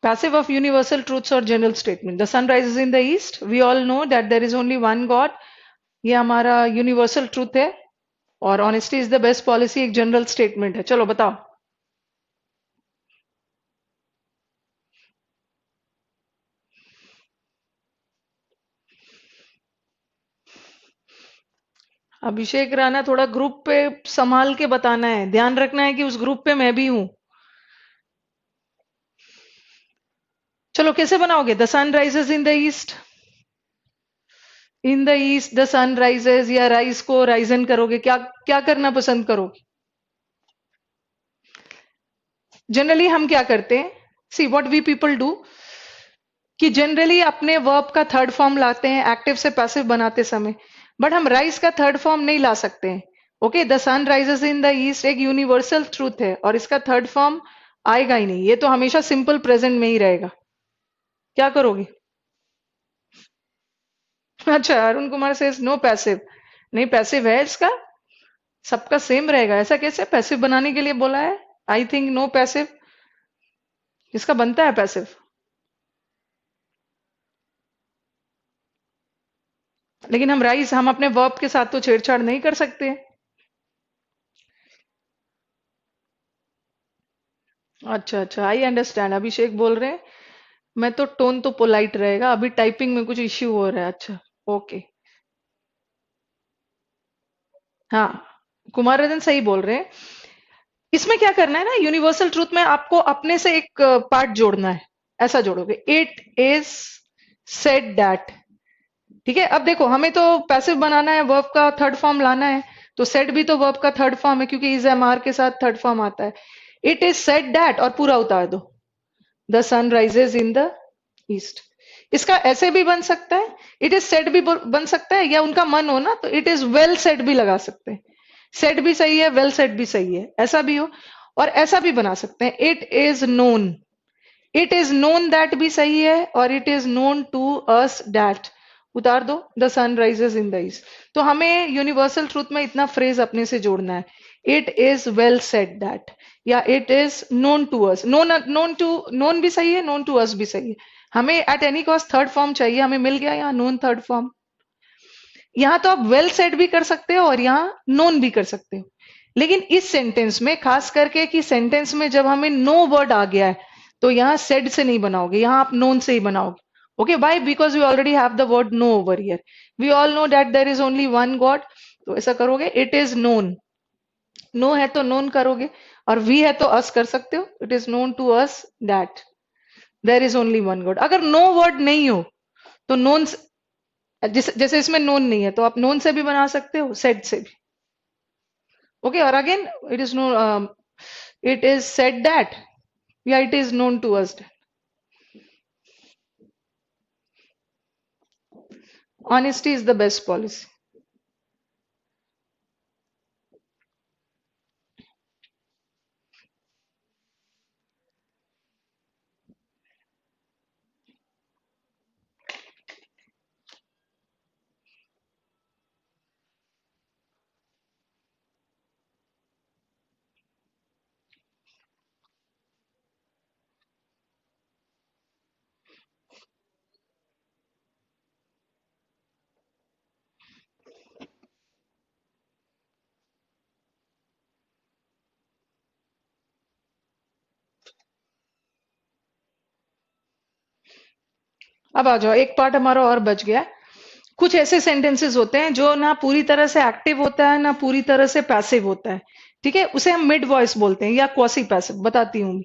Passive of universal truths or general statement. The sun rises in the east. We all know that there is only one God. ये हमारा यूनिवर्सल ट्रूथ है. और honesty is the best policy एक general statement है. चलो बताओ. अभिषेक राणा, थोड़ा group पे संभाल के बताना है. ध्यान रखना है कि उस ग्रुप पे मैं भी हूं. चलो कैसे बनाओगे? The sun rises in the east. In the east the sun rises, या राइज को राइजन करोगे? क्या क्या करना पसंद करोगे? जनरली हम क्या करते हैं, see what we people do, कि जनरली अपने वर्ब का थर्ड फॉर्म लाते हैं एक्टिव से पैसिव बनाते समय. बट हम राइज का थर्ड फॉर्म नहीं ला सकते हैं. Okay, the sun rises in the east एक यूनिवर्सल ट्रूथ है और इसका थर्ड फॉर्म आएगा ही नहीं. ये तो हमेशा सिंपल प्रेजेंट में ही रहेगा. क्या करोगे? अच्छा, अरुण कुमार से नो पैसिव. नहीं, पैसिव है इसका. सबका सेम रहेगा. ऐसा कैसे पैसिव बनाने के लिए बोला है? I think no passive. इसका बनता है पैसिव. लेकिन हम अपने वर्ब के साथ तो छेड़छाड़ नहीं कर सकते. अच्छा अच्छा, आई अंडरस्टैंड. अभिषेक बोल रहे हैं मैं तो टोन तो पोलाइट रहेगा, अभी टाइपिंग में कुछ इश्यू हो रहा है. अच्छा, ओके. हाँ, कुमार रतन सही बोल रहे हैं. इसमें क्या करना है ना, यूनिवर्सल ट्रूथ में आपको अपने से एक पार्ट जोड़ना है. ऐसा जोड़ोगे, इट इज सेड दैट. ठीक है, अब देखो हमें तो पैसिव बनाना है, वर्ब का थर्ड फॉर्म लाना है. तो सेड भी तो वर्ब का थर्ड फॉर्म है क्योंकि इज एम आर के साथ थर्ड फॉर्म आता है. इट इज सेड दैट और पूरा उतार दो. The sun rises in the east. इसका ऐसे भी बन सकता है, इट इज सेड भी बन सकता है, या उनका मन हो ना तो इट इज वेल सेड भी लगा सकते हैं. सेड भी सही है, वेल सेड भी सही है, ऐसा भी हो. और ऐसा भी बना सकते हैं, it is known. It is known that भी सही है, और it is known to us that. उतार दो, the sun rises in the east. तो हमें यूनिवर्सल ट्रूथ में इतना फ्रेज अपने से जोड़ना है. It is well said that, या it is known to us. Known, known भी सही है, नोन टू अस भी सही है. हमें at any cost third form चाहिए. हमें मिल गया यहाँ नोन थर्ड फॉर्म. यहाँ तो आप वेल सेड भी कर सकते हो और यहाँ नोन भी कर सकते हो. लेकिन इस सेंटेंस में खास करके कि सेंटेंस में जब हमें नो वर्ड आ गया है, तो यहाँ सेड से नहीं बनाओगे, यहाँ आप नोन से ही बनाओगे. Okay, bye, because we already have the word know over here. We all know that there is only one God. तो ऐसा करोगे, इट इज नोन. नो है तो नोन करोगे, और वी है तो अस कर सकते हो. It is known to us that there is only one God. अगर नो वर्ड नहीं हो तो नोन, जैसे इसमें नोन नहीं है तो आप नोन से भी बना सकते हो, सेड से भी. ओके, और again it is no, it is said that, या it is known to us. Honesty is the best policy. अब आ जाओ, एक पार्ट हमारा और बच गया. कुछ ऐसे सेंटेंसेस होते हैं जो ना पूरी तरह से एक्टिव होता है ना पूरी तरह से पैसिव होता है. ठीक है, उसे हम मिड वॉइस बोलते हैं या क्वासी पैसिव. बताती हूँ.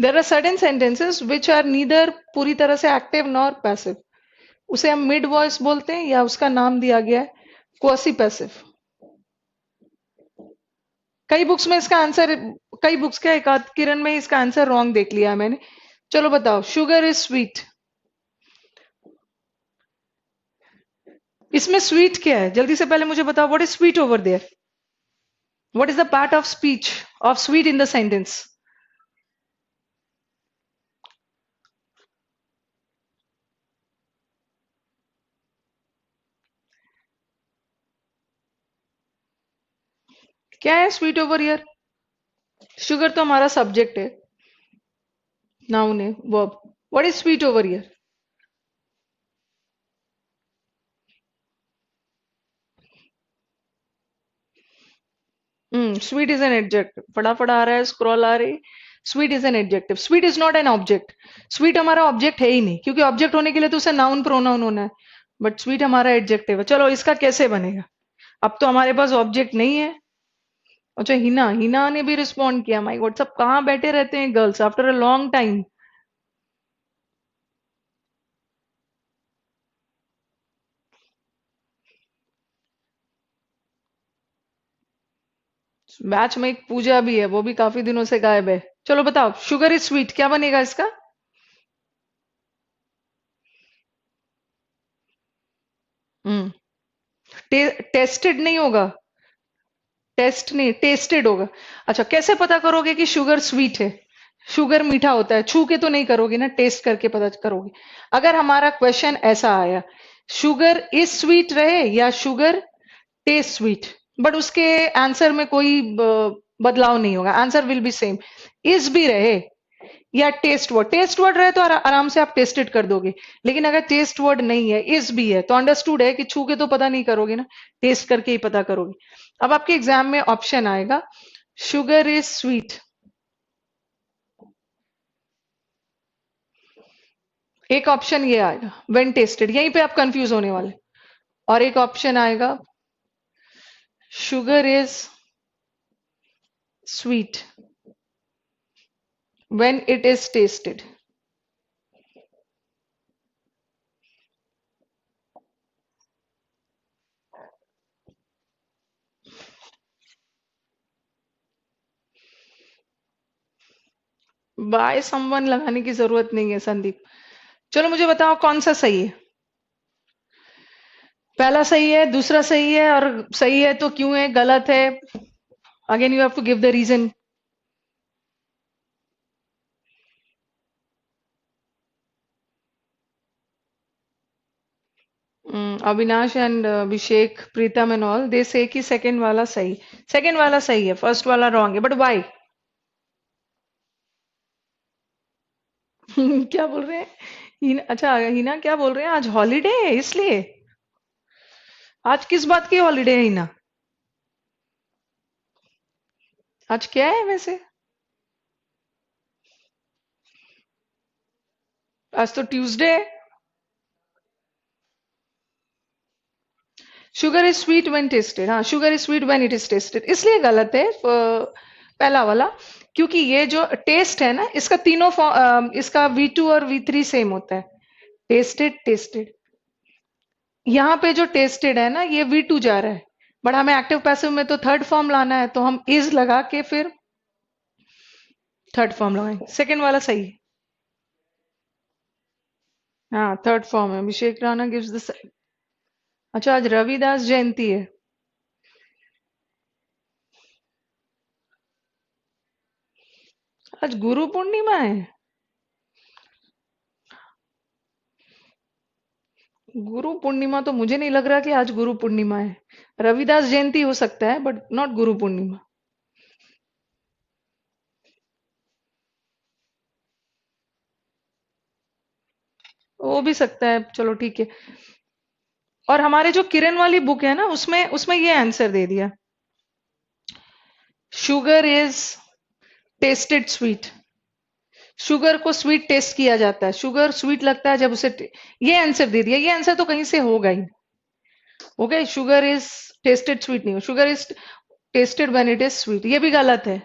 There are certain sentences which are neither पूरी तरह से एक्टिव नॉर पैसिव, उसे हम मिड वॉइस बोलते हैं, या उसका नाम दिया गया है क्वासी पैसिव। कई बुक्स में इसका आंसर, कई बुक्स के एक आध किरण में इसका आंसर रॉन्ग देख लिया है मैंने। चलो बताओ, शुगर इज स्वीट, इसमें स्वीट क्या है? जल्दी से पहले मुझे बताओ, what is sweet over there? What is the part of speech of sweet in the sentence? क्या है स्वीट ओवर हियर? शुगर तो हमारा सब्जेक्ट है, नाउन है, verb. What is sweet over here? Sweet is an adjective, फटाफट आ रहा है, scroll आ रही। Sweet is an adjective, sweet is not an object. Sweet हमारा ऑब्जेक्ट है ही नहीं, क्योंकि ऑब्जेक्ट होने के लिए तो उसे नाउन प्रोनाउन होना है, बट स्वीट हमारा एडजेक्टिव है। चलो इसका कैसे बनेगा? अब तो हमारे पास ऑब्जेक्ट नहीं है। अच्छा, हिना, हिना ने भी रिस्पॉन्ड किया। माय गॉड, सब कहाँ बैठे रहते हैं girls after a long time. Batch में एक पूजा भी है, वो भी काफी दिनों से गायब है। चलो बताओ, शुगर इज स्वीट, क्या बनेगा इसका? हम्म टेस्टेड नहीं होगा, टेस्ट नहीं, टेस्टेड होगा। अच्छा, कैसे पता करोगे कि शुगर स्वीट है? शुगर मीठा होता है, छू के तो नहीं करोगे ना, टेस्ट करके पता करोगे। अगर हमारा क्वेश्चन ऐसा आया, शुगर इज स्वीट रहे या शुगर टेस्ट स्वीट, बट उसके आंसर में कोई बदलाव नहीं होगा, answer will be same. Is भी रहे या टेस्ट वर्ड रहे तो आराम से आप टेस्टेड कर दोगे। लेकिन अगर टेस्ट वर्ड नहीं है, इज भी है, तो अंडरस्टूड है कि छू के तो पता नहीं करोगे ना, टेस्ट करके ही पता करोगे। अब आपके एग्जाम में ऑप्शन आएगा, शुगर इज स्वीट। एक ऑप्शन ये आएगा, व्हेन टेस्टेड, यहीं पे आप कंफ्यूज होने वाले। और एक ऑप्शन आएगा, sugar is sweet when it is tested. By someone लगाने की जरूरत नहीं है संदीप। चलो मुझे बताओ, कौन सा सही है? पहला सही है, दूसरा सही है, और सही है तो क्यों है, गलत है again you have to give the reason. Avinash and Abhishek, Pritam and all, they say कि सेकंड वाला सही। सेकंड वाला सही है, फर्स्ट वाला रॉन्ग है, बट व्हाई? क्या बोल रहे हैं? हिना, अच्छा हिना क्या बोल रहे हैं, आज हॉलीडे है इसलिए? आज किस बात की हॉलीडे है हिना? आज क्या है वैसे? आज तो ट्यूसडे है। Sugar is sweet when tasted, हाँ, sugar is sweet when it is tasted, इसलिए गलत है पहला वाला। क्योंकि ये जो टेस्ट है ना, इसका तीनों इसका V2 और V3 सेम होता है, टेस्टेड टेस्टेड। यहाँ पे जो टेस्टेड है ना, ये V2 जा रहा है, बट हमें एक्टिव पैसिव में तो थर्ड फॉर्म लाना है, तो हम इज लगा के फिर थर्ड फॉर्म लगाएंगे। सेकेंड वाला सही है। हाँ, थर्ड फॉर्म है, अभिषेक राणा गिव्स द। अच्छा, आज रविदास जयंती है। आज गुरु पूर्णिमा है। गुरु पूर्णिमा तो मुझे नहीं लग रहा कि आज गुरु पूर्णिमा है। रविदास जयंती हो सकता है, बट नॉट गुरु पूर्णिमा। हो भी सकता है, चलो ठीक है। और हमारे जो किरण वाली बुक है ना, उसमें उसमें ये आंसर दे दिया, sugar is tasted sweet. Sugar को स्वीट टेस्ट किया जाता है, शुगर स्वीट लगता है जब उसे ये आंसर दे दिया, ये आंसर तो कहीं से होगा ही। Okay, sugar is tasted sweet नहीं हो, sugar is tasted when it is sweet, ये भी गलत है।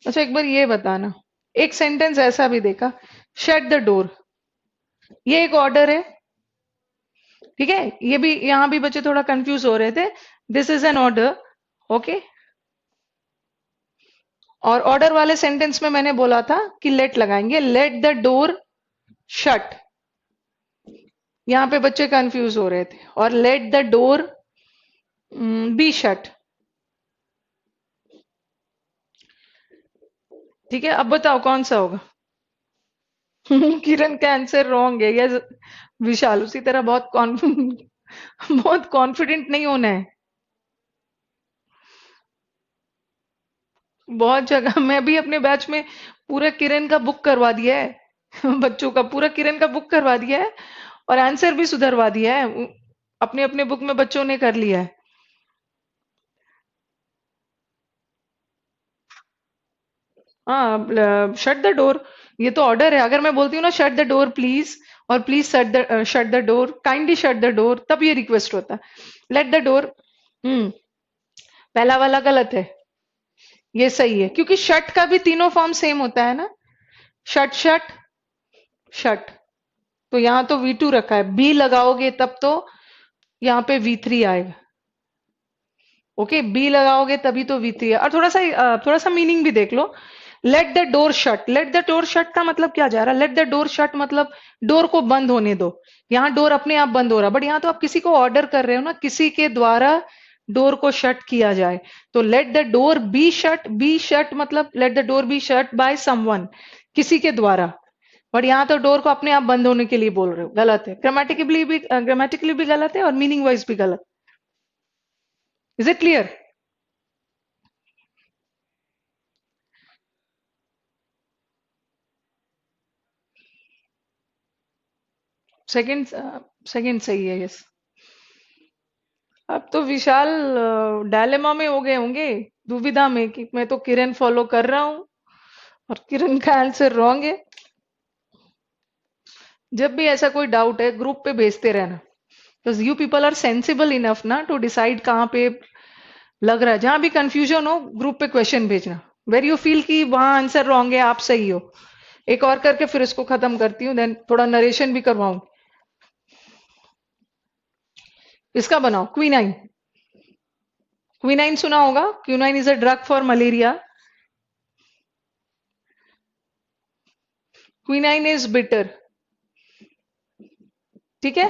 अच्छा एक बार ये बताना, एक सेंटेंस ऐसा भी देखा, शट द डोर, ये एक ऑर्डर है, ठीक है, ये भी यहां भी बच्चे थोड़ा कंफ्यूज हो रहे थे, this is an order, okay. और ऑर्डर वाले सेंटेंस में मैंने बोला था कि लेट लगाएंगे, लेट द डोर शट, यहां पे बच्चे कंफ्यूज हो रहे थे, और late the door be shut, ठीक है। अब बताओ कौन सा होगा? किरण का आंसर रॉन्ग है, यस। विशाल उसी तरह बहुत बहुत कॉन्फिडेंट नहीं होना है। बहुत जगह मैं भी अपने बैच में पूरा किरण का बुक करवा दिया है। बच्चों का पूरा किरण का बुक करवा दिया है, और आंसर भी सुधरवा दिया है, अपने अपने बुक में बच्चों ने कर लिया है। हाँ, शट द डोर, ये तो ऑर्डर है। अगर मैं बोलती हूँ ना शट द डोर प्लीज, और please shut the door, kindly shut the door, तब ये रिक्वेस्ट होता है। लेट द डोर, हम्म, पहला वाला गलत है, ये सही है, क्योंकि शट का भी तीनों फॉर्म सेम होता है ना, शट शट शट। तो यहां तो V2 रखा है, बी लगाओगे तब तो यहाँ पे V3 आएगा, ओके, बी लगाओगे तभी तो V3 है। और थोड़ा सा मीनिंग भी देख लो, let the door shut, let the door shut का मतलब क्या जा रहा है? लेट द डोर शट मतलब डोर को बंद होने दो, यहाँ डोर अपने आप बंद हो रहा है, बट यहाँ तो आप किसी को ऑर्डर कर रहे हो ना, किसी के द्वारा डोर को शट किया जाए, तो let the door be shut मतलब let the door be shut by someone, किसी के द्वारा। बट यहाँ तो डोर को अपने आप बंद होने के लिए बोल रहे हो, गलत है, ग्रामेटिकली भी गलत है, और मीनिंग वाइज भी गलत। Is it clear? Second, second सही है, यस। अब तो विशाल डायलेमा में हो गए होंगे, दुविधा में, कि मैं तो किरण फॉलो कर रहा हूँ और किरण का आंसर रॉन्ग है। जब भी ऐसा कोई डाउट है ग्रुप पे भेजते रहना, because you people are sensible enough ना टू डिसाइड कहाँ पे लग रहा है। जहां भी कंफ्यूजन हो ग्रुप पे क्वेश्चन भेजना, वेर यू फील कि वहां आंसर रॉन्ग है, आप सही हो। एक और करके फिर इसको खत्म करती हूँ, देन थोड़ा नरेशन भी करवाऊं। इसका बनाओ क्विनाइन, क्विनाइन सुना होगा, quinine is a drug for malaria, quinine is bitter, ठीक है।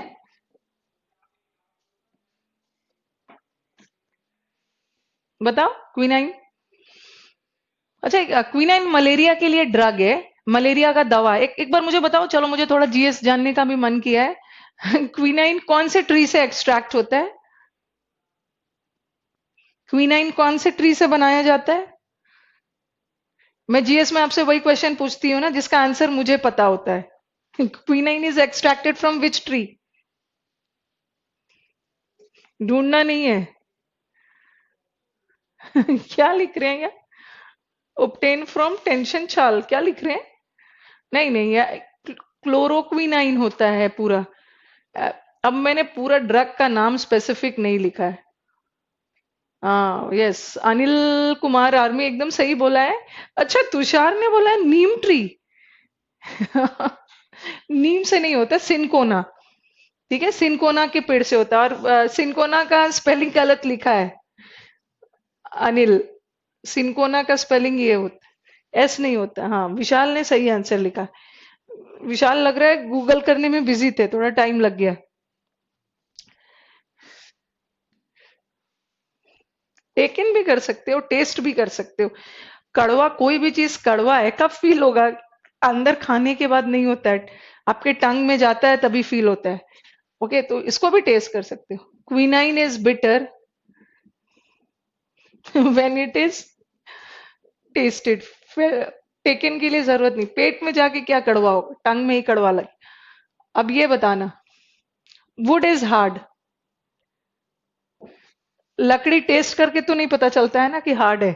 बताओ क्विनाइन। अच्छा, क्विनाइन मलेरिया के लिए ड्रग है, मलेरिया का दवा है। एक एक बार मुझे बताओ, चलो मुझे थोड़ा जीएस जानने का भी मन किया है। क्विनाइन कौन से ट्री से एक्सट्रैक्ट होता है? क्विनाइन कौन से ट्री से बनाया जाता है? मैं जीएस में आपसे वही क्वेश्चन पूछती हूँ ना जिसका आंसर मुझे पता होता है। Quinine is extracted from which tree? ढूंढना नहीं है। क्या लिख रहे हैं यार? obtain फ्रॉम टेंशन छाल, क्या लिख रहे हैं? नहीं नहीं यार, क्लोरोक्विनाइन होता है पूरा। अ, अब मैंने पूरा ड्रग का नाम स्पेसिफिक नहीं लिखा है। हाँ यस, अनिल कुमार आर्मी एकदम सही बोला है। अच्छा, तुषार ने बोला है नीम ट्री। नीम से नहीं होता, सिनकोना, ठीक है, सिनकोना के पेड़ से होता है। और सिनकोना का स्पेलिंग गलत लिखा है अनिल, सिनकोना का स्पेलिंग ये होता है, एस नहीं होता। हाँ, विशाल ने सही आंसर लिखा। विशाल लग रहा है गूगल करने में बिजी थे, थोड़ा टाइम लग गया। टेकन भी कर सकते हो, टेस्ट भी कर सकते हो। कड़वा, कोई भी चीज कड़वा है कब फील होगा? अंदर खाने के बाद नहीं होता है, आपके टंग में जाता है तभी फील होता है। ओके, तो इसको भी टेस्ट कर सकते हो। Quinine is bitter when it is tested. Taken के लिए जरूरत नहीं, पेट में जाके क्या कड़वा होगा, टंग में ही कड़वा लगे। अब ये बताना, वुड इज हार्ड, लकड़ी टेस्ट करके तो नहीं पता चलता है ना कि हार्ड है।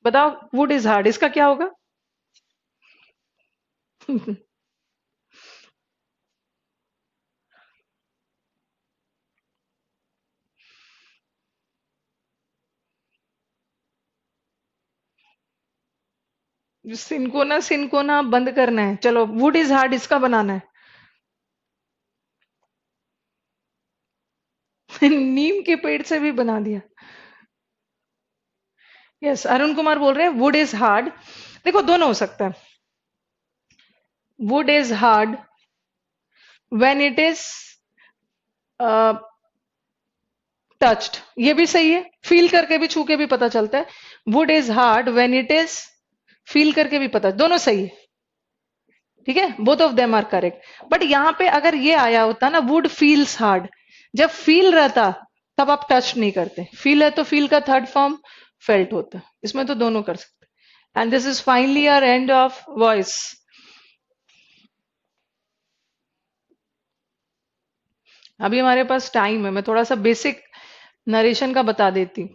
बताओ, वुड इज हार्ड, इसका क्या होगा? सिनकोना सिनकोना बंद करना है। चलो, वुड इज हार्ड इसका बनाना है। नीम के पेड़ से भी बना दिया। यस, अरुण कुमार बोल रहे हैं वुड इज हार्ड। देखो, दोनों हो सकता है। Wood is hard when it is touched, ये भी सही है। फील करके भी, छू के भी पता चलता है। Wood is hard when it is, feel करके भी पता, दोनों सही है। ठीक है, both of them are correct. But यहाँ पे अगर ये आया होता ना, वुड फील्स हार्ड, जब फील रहता तब आप टच नहीं करते। फील है तो फील का थर्ड फॉर्म फेल्ट होता। इसमें तो दोनों कर सकते। And this is finally our end of voice. अभी हमारे पास टाइम है, मैं थोड़ा सा बेसिक नरेशन का बता देती हूँ।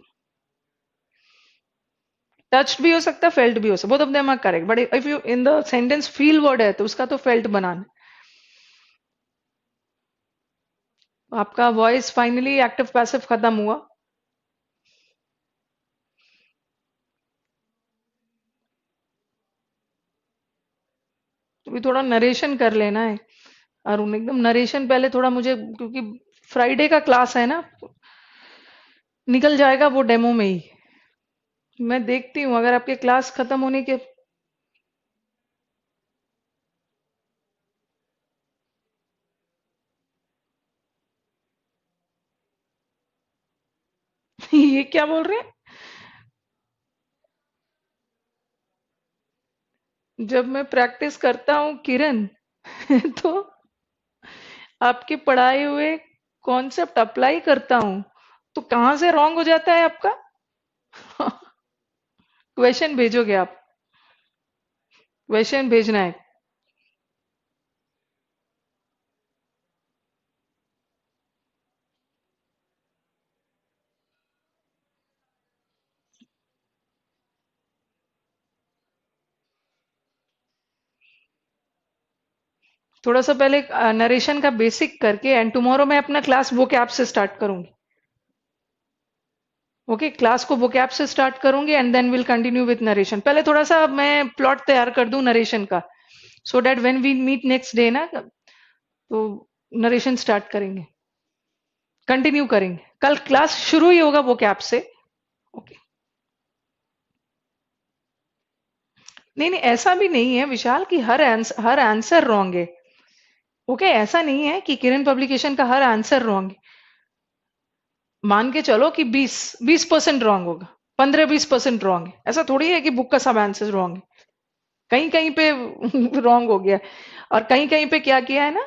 टच्ड भी हो सकता है, फेल्ट भी हो सकता है, both of them are correct. But if you in the sentence feel word है तो उसका तो फेल्ट बनाना। आपका वॉइस फाइनली एक्टिव पैसिव खत्म हुआ। तो भी थोड़ा नरेशन कर लेना है अरुण, एकदम नरेशन पहले थोड़ा मुझे, क्योंकि फ्राइडे का क्लास है ना, निकल जाएगा वो डेमो में ही। मैं देखती हूँ अगर आपके क्लास खत्म होने के ये क्या बोल रहे हैं? जब मैं प्रैक्टिस करता हूँ किरण तो आपके पढ़ाए हुए कॉन्सेप्ट अप्लाई करता हूँ, तो कहाँ से रॉन्ग हो जाता है आपका? क्वेश्चन भेजोगे आप? क्वेश्चन भेजना है। थोड़ा सा पहले नरेशन का बेसिक करके, एंड टुमारो मैं अपना क्लास वो कैप से स्टार्ट करूंगी। ओके, क्लास को vocab से स्टार्ट करूंगी and then will continue with narration. पहले थोड़ा सा मैं प्लॉट तैयार कर दूं नरेशन का, so that when we meet next day ना, तो नरेशन स्टार्ट करेंगे, कंटिन्यू करेंगे। कल क्लास शुरू ही होगा vocab से। ओके। नहीं नहीं, ऐसा भी नहीं है विशाल कि हर आंसर रॉन्ग है। ओके, ऐसा नहीं है कि किरण पब्लिकेशन का हर आंसर रॉन्ग है। मान के चलो कि 20% रॉन्ग होगा, 15-20% रॉन्ग है। ऐसा थोड़ी है कि बुक का सब आंसर रॉन्ग है। कहीं कहीं पे रॉन्ग हो गया। और कहीं कहीं पे क्या किया है ना,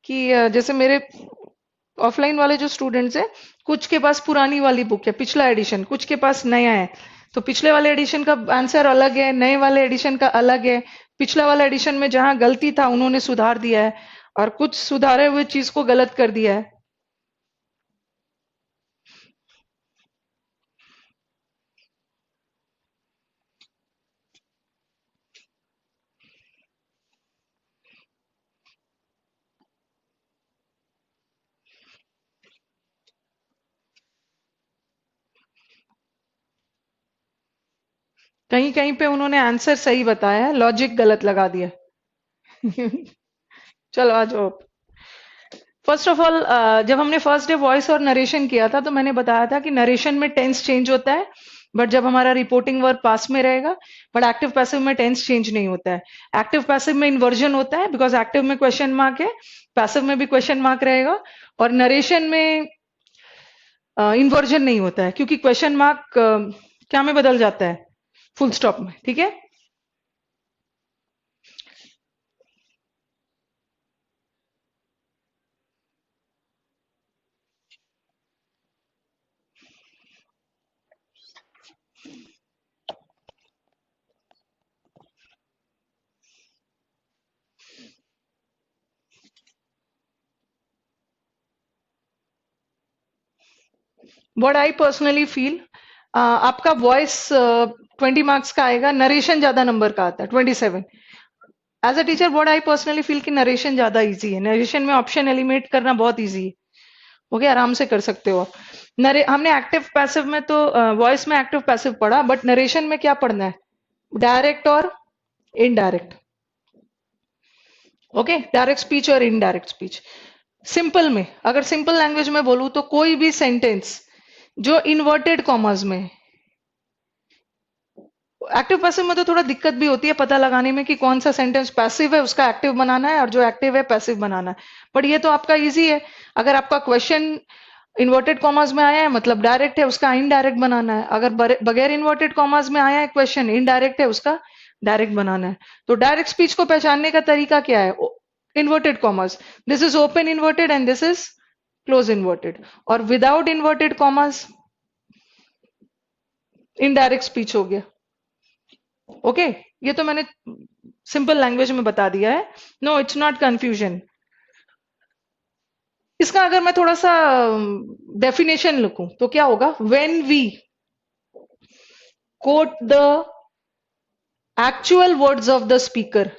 कि जैसे मेरे ऑफलाइन वाले जो स्टूडेंट्स हैं, कुछ के पास पुरानी वाली बुक है, पिछला एडिशन, कुछ के पास नया है। तो पिछले वाले एडिशन का आंसर अलग है, नए वाले एडिशन का अलग है। पिछला वाला एडिशन में जहां गलती था उन्होंने सुधार दिया है, और कुछ सुधारे हुए चीज को गलत कर दिया है। कहीं कहीं पे उन्होंने आंसर सही बताया है, लॉजिक गलत लगा दिया। चलो आ जाओ। फर्स्ट ऑफ ऑल, जब हमने फर्स्ट डे वॉइस और नरेशन किया था तो मैंने बताया था कि नरेशन में टेंस चेंज होता है, बट जब हमारा रिपोर्टिंग वर्ब पास में रहेगा। बट एक्टिव पैसिव में टेंस चेंज नहीं होता है। एक्टिव पैसिव में इन्वर्जन होता है, बिकॉज एक्टिव में क्वेश्चन मार्क है, पैसिव में भी क्वेश्चन मार्क रहेगा। और नरेशन में इन्वर्जन नहीं होता है, क्योंकि क्वेश्चन मार्क क्या में बदल जाता है? फुल स्टॉप में। ठीक है। व्हाट आई पर्सनली फील, आपका वॉइस 20 मार्क्स का आएगा, नरेशन ज्यादा नंबर का आता है 27। As a teacher what I personally feel कि नरेशन ज्यादा इजी है। नरेशन में ऑप्शन एलिमिनेट करना बहुत इजी है। ओके, आराम से कर सकते हो आप। हमने एक्टिव पैसिव में तो वॉइस में एक्टिव पैसिव पढ़ा, बट नरेशन में क्या पढ़ना है? डायरेक्ट और इनडायरेक्ट। ओके, डायरेक्ट स्पीच और इनडायरेक्ट स्पीच। सिंपल में, अगर सिंपल लैंग्वेज में बोलूं तो कोई भी सेंटेंस जो इन्वर्टेड कॉमर्स में, एक्टिव पैसिव में तो थोड़ा दिक्कत भी होती है पता लगाने में कि कौन सा सेंटेंस पैसिव है उसका एक्टिव बनाना है और जो एक्टिव है पैसिव बनाना है। बट ये तो आपका इजी है। अगर आपका क्वेश्चन इन्वर्टेड कॉमर्स में आया है मतलब डायरेक्ट है, उसका इनडायरेक्ट बनाना है। अगर बगैर इन्वर्टेड कॉमर्स में आया है क्वेश्चन, इनडायरेक्ट है, उसका डायरेक्ट बनाना है। तो डायरेक्ट स्पीच को पहचानने का तरीका क्या है? Inverted commas, this is open inverted and this is close inverted. और without inverted commas indirect speech हो गया। ओके, ये तो मैंने सिंपल लैंग्वेज में बता दिया है। No, it's not confusion. इसका अगर मैं थोड़ा सा डेफिनेशन लिखूं तो क्या होगा? When we quote the actual words of the speaker.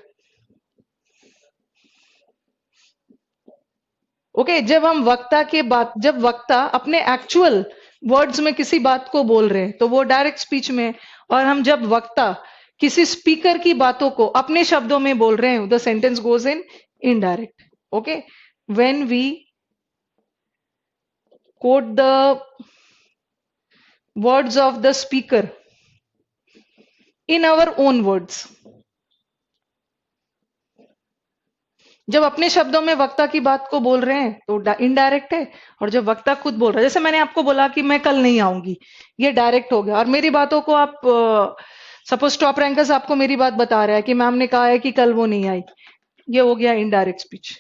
Okay, जब हम वक्ता के बात, जब वक्ता अपने एक्चुअल वर्ड्स में किसी बात को बोल रहे हैं तो वो डायरेक्ट स्पीच में। और हम जब वक्ता किसी स्पीकर की बातों को अपने शब्दों में बोल रहे हैं, the sentence goes in indirect. Okay, when we quote the words of the speaker in our own words। जब अपने शब्दों में वक्ता की बात को बोल रहे हैं तो इनडायरेक्ट है। और जब वक्ता खुद बोल रहा है, जैसे मैंने आपको बोला कि मैं कल नहीं आऊंगी, ये डायरेक्ट हो गया। और मेरी बातों को आप, सपोज टॉप रैंकर्स आपको मेरी बात बता रहा है कि मैम ने कहा है कि कल वो नहीं आई, ये हो गया इनडायरेक्ट स्पीच।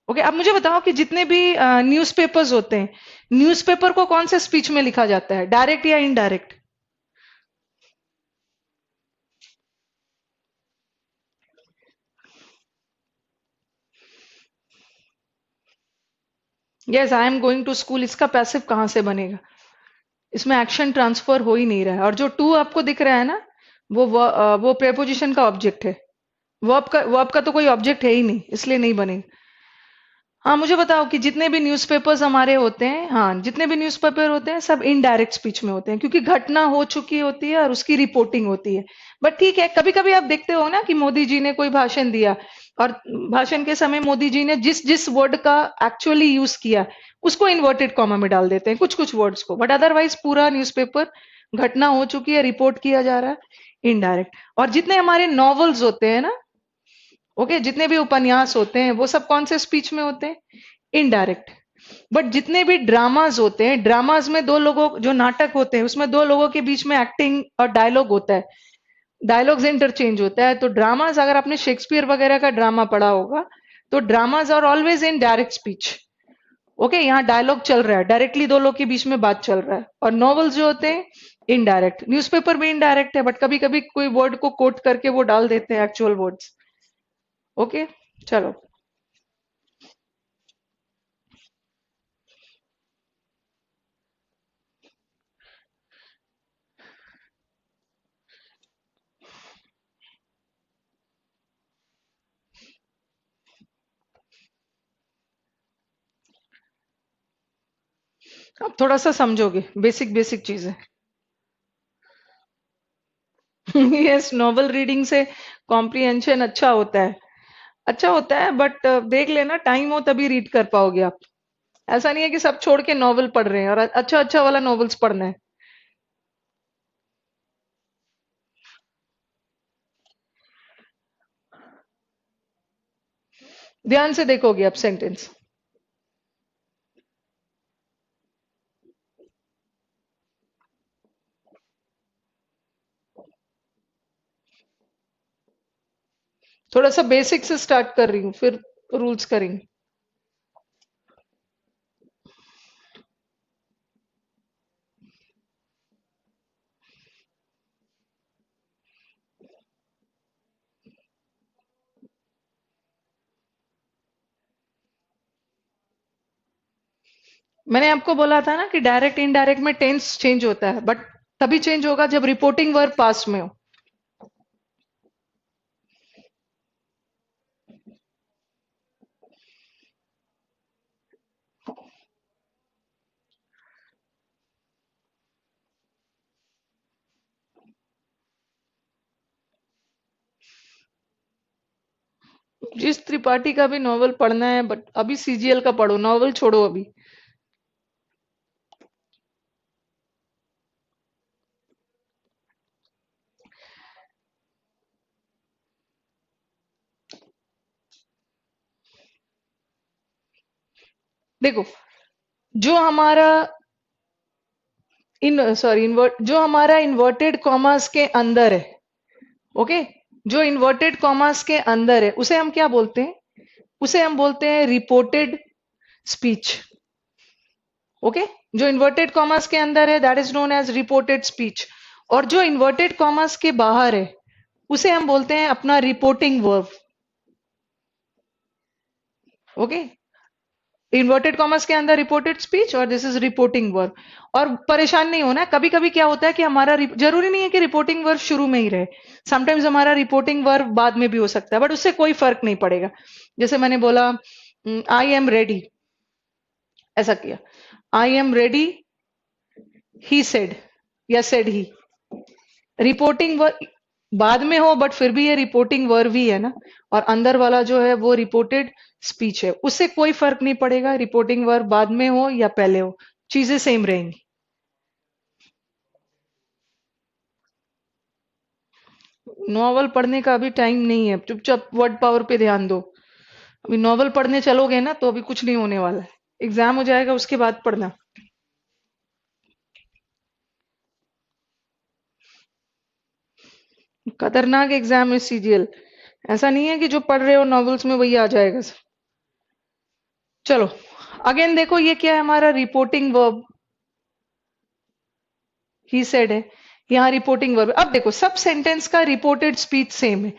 ओके, अब मुझे बताओ कि जितने भी न्यूज़पेपर्स होते हैं, न्यूज़पेपर को कौन से स्पीच में लिखा जाता है, डायरेक्ट या indirect? Yes, I am going to school, इसका पैसिव कहां से बनेगा? इसमें एक्शन ट्रांसफर हो ही नहीं रहा है। और जो टू आपको दिख रहा है ना, वो प्रेपोजिशन का ऑब्जेक्ट है। वर्ब का तो कोई ऑब्जेक्ट है ही नहीं, इसलिए नहीं बनेगा। हाँ, मुझे बताओ कि जितने भी न्यूज़पेपर्स हमारे होते हैं, हाँ, जितने भी न्यूज़पेपर होते हैं सब इनडायरेक्ट स्पीच में होते हैं, क्योंकि घटना हो चुकी होती है और उसकी रिपोर्टिंग होती है। बट ठीक है, कभी कभी आप देखते हो ना कि मोदी जी ने कोई भाषण दिया, और भाषण के समय मोदी जी ने जिस जिस वर्ड का एक्चुअली यूज किया उसको इन्वर्टेड कॉमा में डाल देते हैं, कुछ कुछ वर्ड्स को। बट अदरवाइज पूरा न्यूज़पेपर, घटना हो चुकी है, रिपोर्ट किया जा रहा है, इनडायरेक्ट। और जितने हमारे नॉवेल्स होते हैं ना, ओके, जितने भी उपन्यास होते हैं वो सब कौन से स्पीच में होते हैं? इनडायरेक्ट। बट जितने भी ड्रामाज होते हैं, ड्रामाज में दो लोगों, जो नाटक होते हैं उसमें दो लोगों के बीच में एक्टिंग और डायलॉग होता है, डायलॉग्स इंटरचेंज होता है। तो ड्रामाज, अगर आपने शेक्सपियर वगैरह का ड्रामा पढ़ा होगा, तो dramas are always in direct speech. Okay, यहाँ डायलॉग चल रहा है, डायरेक्टली दो लोग के बीच में बात चल रहा है। और नॉवेल्स जो होते हैं इनडायरेक्ट, न्यूज़पेपर भी इनडायरेक्ट है, बट कभी कभी कोई वर्ड को कोट करके वो डाल देते हैं एक्चुअल वर्ड्स। ओके, चलो। अब थोड़ा सा समझोगे, बेसिक बेसिक चीजें। यस, नॉवल रीडिंग से कॉम्प्रिहेंशन अच्छा होता है, अच्छा होता है। बट देख लेना, टाइम हो तभी रीड कर पाओगे आप। ऐसा नहीं है कि सब छोड़ के नॉवल पढ़ रहे हैं, और अच्छा अच्छा वाला नॉवेल्स पढ़ना है। ध्यान से देखोगे आप सेंटेंस। थोड़ा सा बेसिक से स्टार्ट कर रही हूँ, फिर रूल्स करेंगे। मैंने आपको बोला था ना कि डायरेक्ट इनडायरेक्ट में टेंस चेंज होता है, बट तभी चेंज होगा जब रिपोर्टिंग वर्ब पास्ट में हो। जिस त्रिपाठी का भी नॉवल पढ़ना है, बट अभी सीजीएल का पढ़ो, नॉवल छोड़ो अभी। देखो, जो हमारा इन सॉरी इन्वर्ट जो हमारा इन्वर्टेड कॉमास के अंदर है, ओके, जो इन्वर्टेड कॉमास के अंदर है उसे हम क्या बोलते हैं? उसे हम बोलते हैं रिपोर्टेड स्पीच। ओके, जो इन्वर्टेड कॉमास के अंदर है that is known as reported speech. और जो इन्वर्टेड कॉमास के बाहर है उसे हम बोलते हैं अपना reporting verb. Okay, inverted commas के अंदर रिपोर्टेड स्पीच और दिस इज रिपोर्टिंग वर्ब। और परेशान नहीं होना, कभी कभी क्या होता है कि हमारा जरूरी नहीं है कि रिपोर्टिंग वर्ब शुरू में ही रहे। समटाइम्स हमारा रिपोर्टिंग वर्ब बाद में भी हो सकता है, बट उससे कोई फर्क नहीं पड़ेगा। जैसे मैंने बोला आई एम रेडी, ऐसा किया, आई एम रेडी, ही सेड या सेड ही। रिपोर्टिंग वर्ब बाद में हो बट फिर भी ये रिपोर्टिंग वर्ब ही है ना। और अंदर वाला जो है वो रिपोर्टेड स्पीच है, उससे कोई फर्क नहीं पड़ेगा रिपोर्टिंग वर्ब बाद में हो या पहले हो, चीजें सेम रहेंगी। नॉवल पढ़ने का अभी टाइम नहीं है, चुपचाप वर्ड पावर पे ध्यान दो। अभी नॉवल पढ़ने चलोगे ना तो अभी कुछ नहीं होने वाला है। एग्जाम हो जाएगा उसके बाद पढ़ना। खतरनाक एग्जाम है सीजीएल। ऐसा नहीं है कि जो पढ़ रहे हो नॉवेल्स में वही आ जाएगा। चलो, अगेन देखो ये क्या है, हमारा रिपोर्टिंग वर्ब ही सेड है। यहाँ रिपोर्टिंग वर्ब। अब देखो सब सेंटेंस का रिपोर्टेड स्पीच सेम है।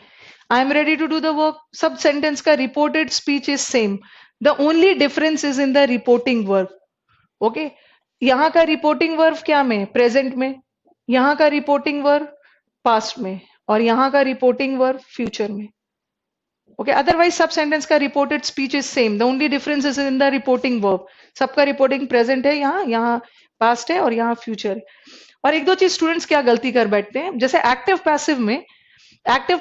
I am ready to do the work, सब सेंटेंस का reported speech is same. The only difference is in the reporting verb. Okay, यहाँ का रिपोर्टिंग वर्ब क्या में? प्रेजेंट में। यहाँ का रिपोर्टिंग वर्ब पास्ट में। और यहाँ का रिपोर्टिंग वर्ब फ्यूचर में। ओके, अदरवाइज सब सेंटेंस का reported speech is same, the only difference is in the reporting verb. सबका रिपोर्टिंग प्रेजेंट है, यहाँ यहाँ पास्ट है और यहाँ फ्यूचर है। और एक दो चीज स्टूडेंट्स क्या गलती कर बैठते हैं, जैसे एक्टिव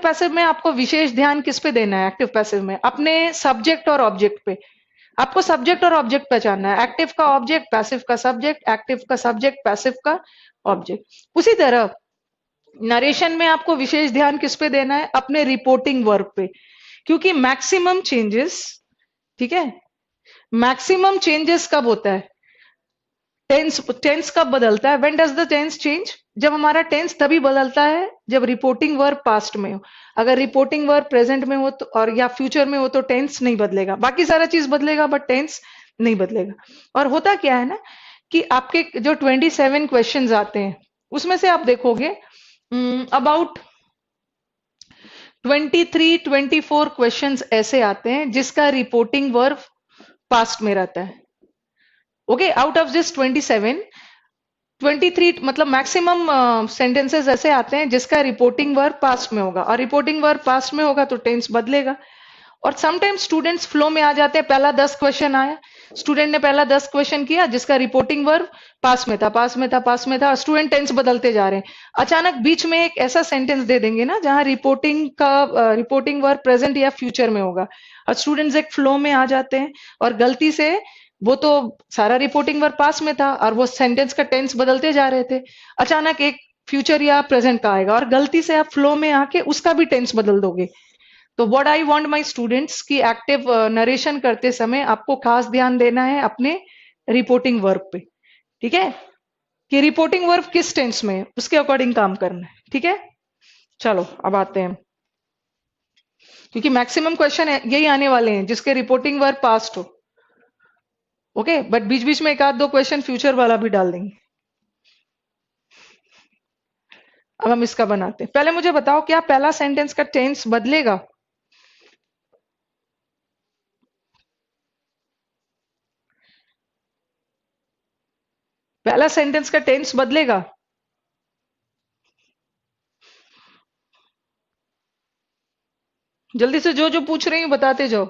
पैसिव में आपको विशेष ध्यान किस पे देना है? एक्टिव पैसिव में अपने सब्जेक्ट और ऑब्जेक्ट पे। आपको सब्जेक्ट और ऑब्जेक्ट पहचानना है, एक्टिव का ऑब्जेक्ट, पैसिव का सब्जेक्ट, एक्टिव का सब्जेक्ट, पैसिव का ऑब्जेक्ट। उसी तरह नरेशन में आपको विशेष ध्यान किस पे देना है? अपने रिपोर्टिंग वर्ब पे। क्योंकि मैक्सिमम चेंजेस, ठीक है, मैक्सिमम चेंजेस कब होता है? टेंस टेंस कब बदलता है? When does the tense change? जब हमारा टेंस तभी बदलता है जब रिपोर्टिंग वर्ब पास्ट में हो। अगर रिपोर्टिंग वर्ब प्रेजेंट में हो तो और या फ्यूचर में हो तो टेंस नहीं बदलेगा, बाकी सारा चीज बदलेगा बट टेंस नहीं बदलेगा। और होता क्या है ना कि आपके जो 27 क्वेश्चंस आते हैं उसमें से आप देखोगे अबाउट 23-24 क्वेश्चंस ऐसे आते हैं जिसका रिपोर्टिंग वर्ब पास्ट में रहता है। ओके, आउट ऑफ दिस 27, 23 मतलब मैक्सिमम सेंटेंसेस ऐसे आते हैं जिसका रिपोर्टिंग वर्ब पास्ट में होगा, और रिपोर्टिंग वर्ब पास्ट में होगा तो टेंस बदलेगा। और समटाइम्स स्टूडेंट्स फ्लो में आ जाते हैं, पहला 10 क्वेश्चन आया, स्टूडेंट ने पहला 10 क्वेश्चन किया जिसका रिपोर्टिंग वर्ब पास में था, पास में था, पास में था, और स्टूडेंट टेंस बदलते जा रहे हैं। अचानक बीच में एक ऐसा सेंटेंस दे देंगे ना जहां रिपोर्टिंग वर्ब प्रेजेंट या फ्यूचर में होगा, और स्टूडेंट्स एक फ्लो में आ जाते हैं और गलती से वो तो सारा रिपोर्टिंग वर्ब पास में था और वो सेंटेंस का टेंस बदलते जा रहे थे, अचानक एक फ्यूचर या प्रेजेंट का आएगा और गलती से आप फ्लो में आके उसका भी टेंस बदल दोगे। तो what I want my students की एक्टिव नरेशन करते समय आपको खास ध्यान देना है अपने रिपोर्टिंग वर्ब पे। ठीक है, कि रिपोर्टिंग वर्ब किस टेंस में है उसके अकॉर्डिंग काम करना है। ठीक है, चलो अब आते हैं, क्योंकि मैक्सिमम क्वेश्चन यही आने वाले हैं जिसके रिपोर्टिंग वर्ब पास्ट हो। ओके, बट बीच बीच में एक आध दो क्वेश्चन फ्यूचर वाला भी डाल देंगे। अब हम इसका बनाते हैं। पहले मुझे बताओ क्या पहला सेंटेंस का टेंस बदलेगा? पहला सेंटेंस का टेंस बदलेगा? जल्दी से जो जो पूछ रही हूँ बताते जाओ।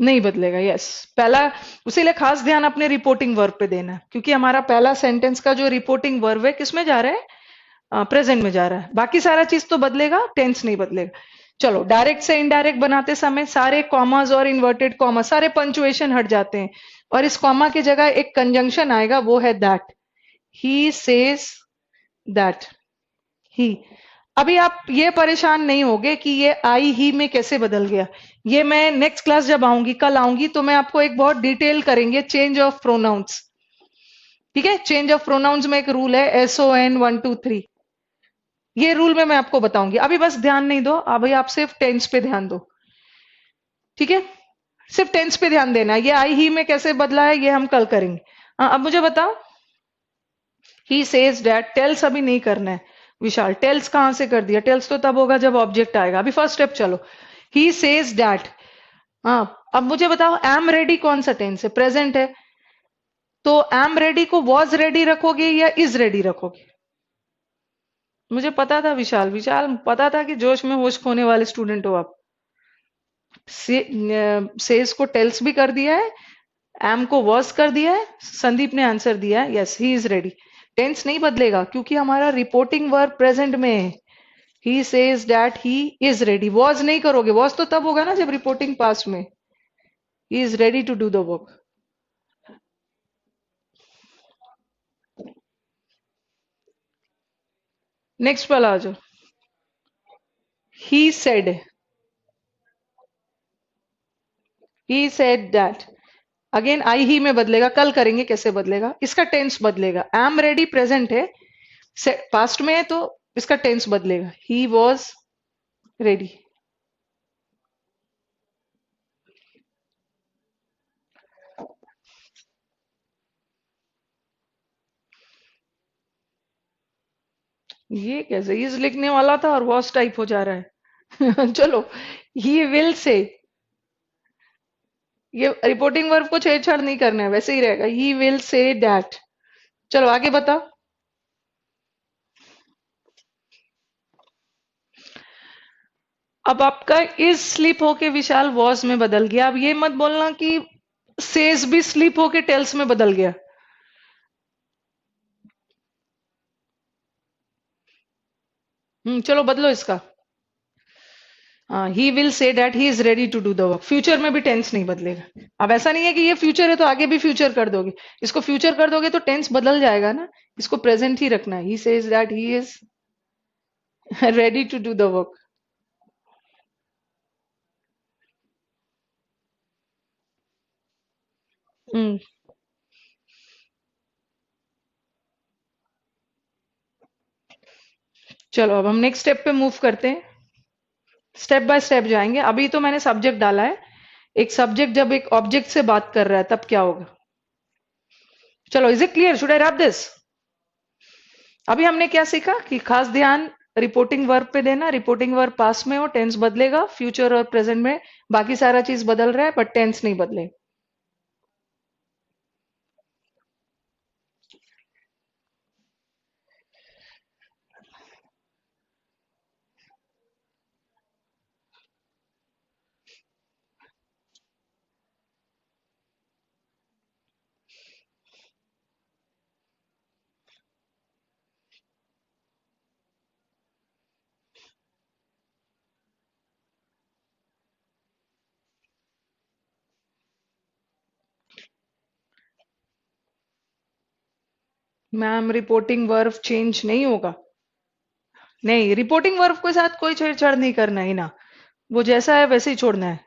नहीं बदलेगा, यस। पहला, उसीलिए खास ध्यान अपने रिपोर्टिंग वर्ब पे देना है, क्योंकि हमारा पहला सेंटेंस का जो रिपोर्टिंग वर्ब है किसमें जा रहा है, प्रेजेंट में जा रहा है। बाकी सारा चीज तो बदलेगा, टेंस नहीं बदलेगा। चलो, डायरेक्ट से इनडायरेक्ट बनाते समय सारे कॉमास और इन्वर्टेड कॉमा, सारे पंचुएशन हट जाते हैं, और इस कॉमा की जगह एक कंजंक्शन आएगा, वो है that. He says that. He. अभी आप ये परेशान नहीं होगे कि ये आई ही में कैसे बदल गया। ये मैं नेक्स्ट क्लास जब आऊंगी, कल आऊंगी, तो मैं आपको एक बहुत डिटेल करेंगे चेंज ऑफ प्रोनाउंस। ठीक है, चेंज ऑफ प्रोनाउंस में एक रूल है, SON 1 2 3। ये रूल में मैं आपको बताऊंगी, अभी बस ध्यान नहीं दो, अभी आप सिर्फ टेंस पे ध्यान दो। ठीक है, सिर्फ टेंस पे ध्यान देना है, ये आई ही में कैसे बदला है ये हम कल करेंगे। हाँ, अब मुझे बताओ, ही सेज डैट, टेल्स अभी नहीं करना है विशाल। टेल्स कहां से कर दिया, टेल्स तो तब होगा जब ऑब्जेक्ट आएगा। अभी फर्स्ट स्टेप चलो, ही सेज डैट। हाँ, अब मुझे बताओ, एम रेडी कौन सा टेंस है, प्रेजेंट है, तो एम रेडी को वॉज रेडी रखोगे या इज रेडी रखोगे? मुझे पता था विशाल, विशाल पता था कि जोश में होश खोने वाले स्टूडेंट हो आप। सेज को टेल्स भी कर दिया है, एम को वॉज कर दिया है, संदीप ने आंसर दिया है, yes he is ready. Tense नहीं बदलेगा क्योंकि हमारा रिपोर्टिंग वर्ब प्रेजेंट में है। He says that he is ready. Was नहीं करोगे, वॉज तो तब होगा ना जब रिपोर्टिंग पास्ट में। He is ready to do the work. Next वाला आ जाओ। He said, he said that. Again I he में बदलेगा, कल करेंगे कैसे बदलेगा। इसका टेंस बदलेगा, एम रेडी प्रेजेंट है, पास्ट में है, तो इसका टेंस बदलेगा, ही वॉज रेडी। ये कैसे इज लिखने वाला था और वॉज टाइप हो जा रहा है। चलो, ही विल से, ये रिपोर्टिंग वर्ब को छेड़छाड़ नहीं करना है, वैसे ही रहेगा, ही विल से डैट। चलो आगे बताओ। अब आपका इज स्लिप होके विशाल वॉज में बदल गया। अब ये मत बोलना कि सेज भी स्लिप होके टेल्स में बदल गया। चलो बदलो इसका। He will say that he is ready to do the work. Future में भी टेंस नहीं बदलेगा। अब ऐसा नहीं है कि ये फ्यूचर है तो आगे भी फ्यूचर कर दोगे। इसको फ्यूचर कर दोगे तो टेंस बदल जाएगा ना। इसको प्रेजेंट ही रखना है, he says that he is ready to do the work. Hmm चलो, अब हम नेक्स्ट स्टेप पे मूव करते हैं। स्टेप बाय स्टेप जाएंगे। अभी तो मैंने सब्जेक्ट डाला है। एक सब्जेक्ट जब एक ऑब्जेक्ट से बात कर रहा है तब क्या होगा। चलो, is it clear, should I wrap this? अभी हमने क्या सीखा कि खास ध्यान रिपोर्टिंग वर्ब पे देना। रिपोर्टिंग वर्ब पास्ट में हो, टेंस बदलेगा, फ्यूचर और प्रेजेंट में बाकी सारा चीज बदल रहा है, बट टेंस नहीं बदले। मैम, रिपोर्टिंग वर्ब चेंज नहीं होगा। नहीं, रिपोर्टिंग वर्ब के साथ कोई छेड़छाड़ नहीं करना है ना, वो जैसा है वैसे ही छोड़ना है।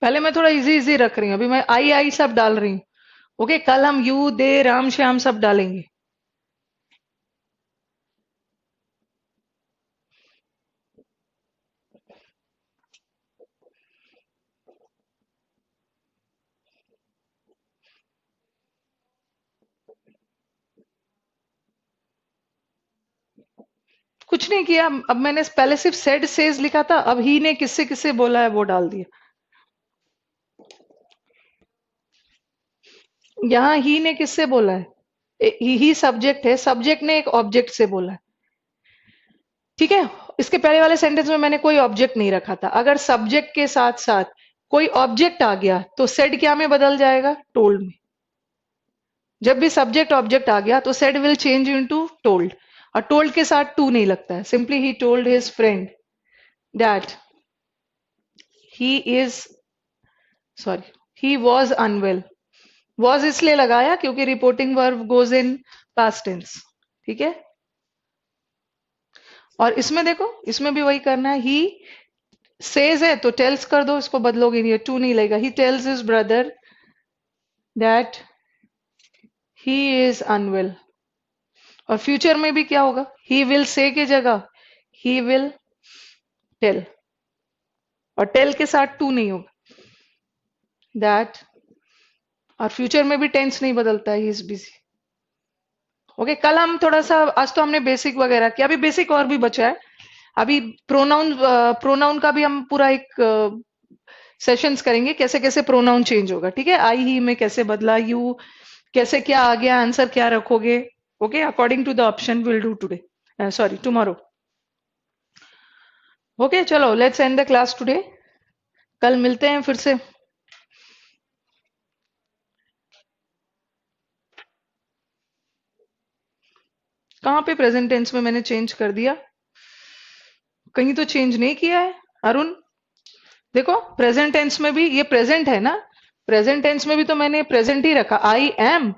पहले मैं थोड़ा इजी इजी रख रही हूँ, अभी मैं आई आई सब डाल रही हूँ। ओके, कल हम यू दे राम श्याम सब डालेंगे। कुछ नहीं किया। अब मैंने पहले सिर्फ सेड सेज लिखा था, अब ही ने किससे किससे बोला है वो डाल दिया। यहाँ ही ने किससे बोला है? ही सब्जेक्ट है, सब्जेक्ट ने एक ऑब्जेक्ट से बोला है। ठीक है। इसके पहले वाले सेंटेंस में मैंने कोई ऑब्जेक्ट नहीं रखा था। अगर सब्जेक्ट के साथ साथ कोई ऑब्जेक्ट आ गया तो सेड क्या में बदल जाएगा? टोल्ड में। जब भी सब्जेक्ट ऑब्जेक्ट आ गया तो said will change into told. और टोल्ड के साथ टू नहीं लगता है। Simply he told his friend that he is sorry he was unwell. Was इसलिए लगाया क्योंकि reporting verb goes in past tense. ठीक है। और इसमें देखो, इसमें भी वही करना है। ही सेज है तो टेल्स कर दो, इसको बदलोगे नहीं, टू नहीं लगेगा। He tells his brother that he is unwell. और फ्यूचर में भी क्या होगा? ही विल से की जगह ही विल टेल। और टेल के साथ टू नहीं होगा। दैट। और फ्यूचर में भी टेंस नहीं बदलता है, ही इज बिजी। ओके। कल हम थोड़ा सा, आज तो हमने बेसिक वगैरह किया, अभी बेसिक और भी बचा है। अभी प्रोनाउन, प्रोनाउन का भी हम पूरा एक सेशंस करेंगे, कैसे कैसे प्रोनाउन चेंज होगा। ठीक है। आई ही में कैसे बदला, यू कैसे, क्या आ गया, आंसर क्या रखोगे। Okay, according to the option will do today, sorry tomorrow. Okay, चलो let's end the class today. कल मिलते हैं फिर से। कहाँ पे प्रेजेंट टेंस में मैंने चेंज कर दिया? कहीं तो चेंज नहीं किया है अरुण। देखो प्रेजेंट टेंस में भी ये प्रेजेंट है ना, प्रेजेंट टेंस में भी तो मैंने प्रेजेंट ही रखा। I am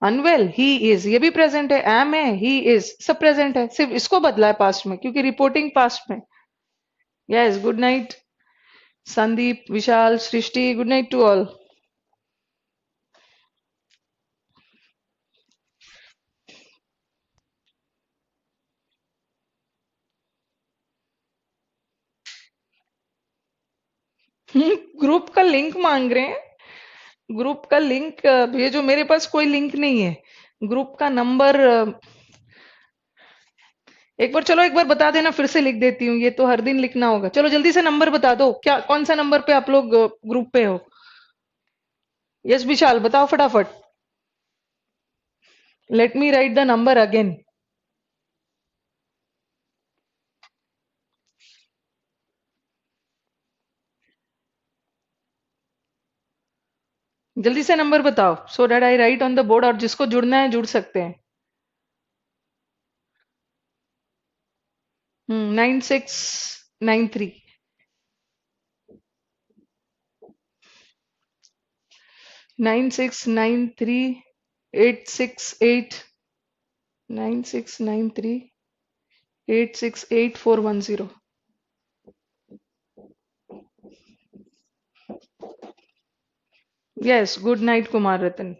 unwell, he is, ये भी प्रेजेंट है। एम है, ही इज, सब प्रेजेंट है। सिर्फ इसको बदला है पास्ट में, क्योंकि रिपोर्टिंग पास्ट में। Yes, good night Sandeep, Vishal, Srishti, good night to all. Group का लिंक मांग रहे हैं। ग्रुप का लिंक भेजो, मेरे पास कोई लिंक नहीं है। ग्रुप का नंबर एक बार, चलो एक बार बता देना, फिर से लिख देती हूँ। ये तो हर दिन लिखना होगा। चलो जल्दी से नंबर बता दो, क्या कौन सा नंबर पे आप लोग ग्रुप पे हो? यस विशाल, बताओ फटाफट। Let me right the number again. जल्दी से नंबर बताओ, so that I right on the board, और जिसको जुड़ना है जुड़ सकते हैं। 9693। 9693 868 9693 868 410। यस, गुड नाइट कुमार रतन।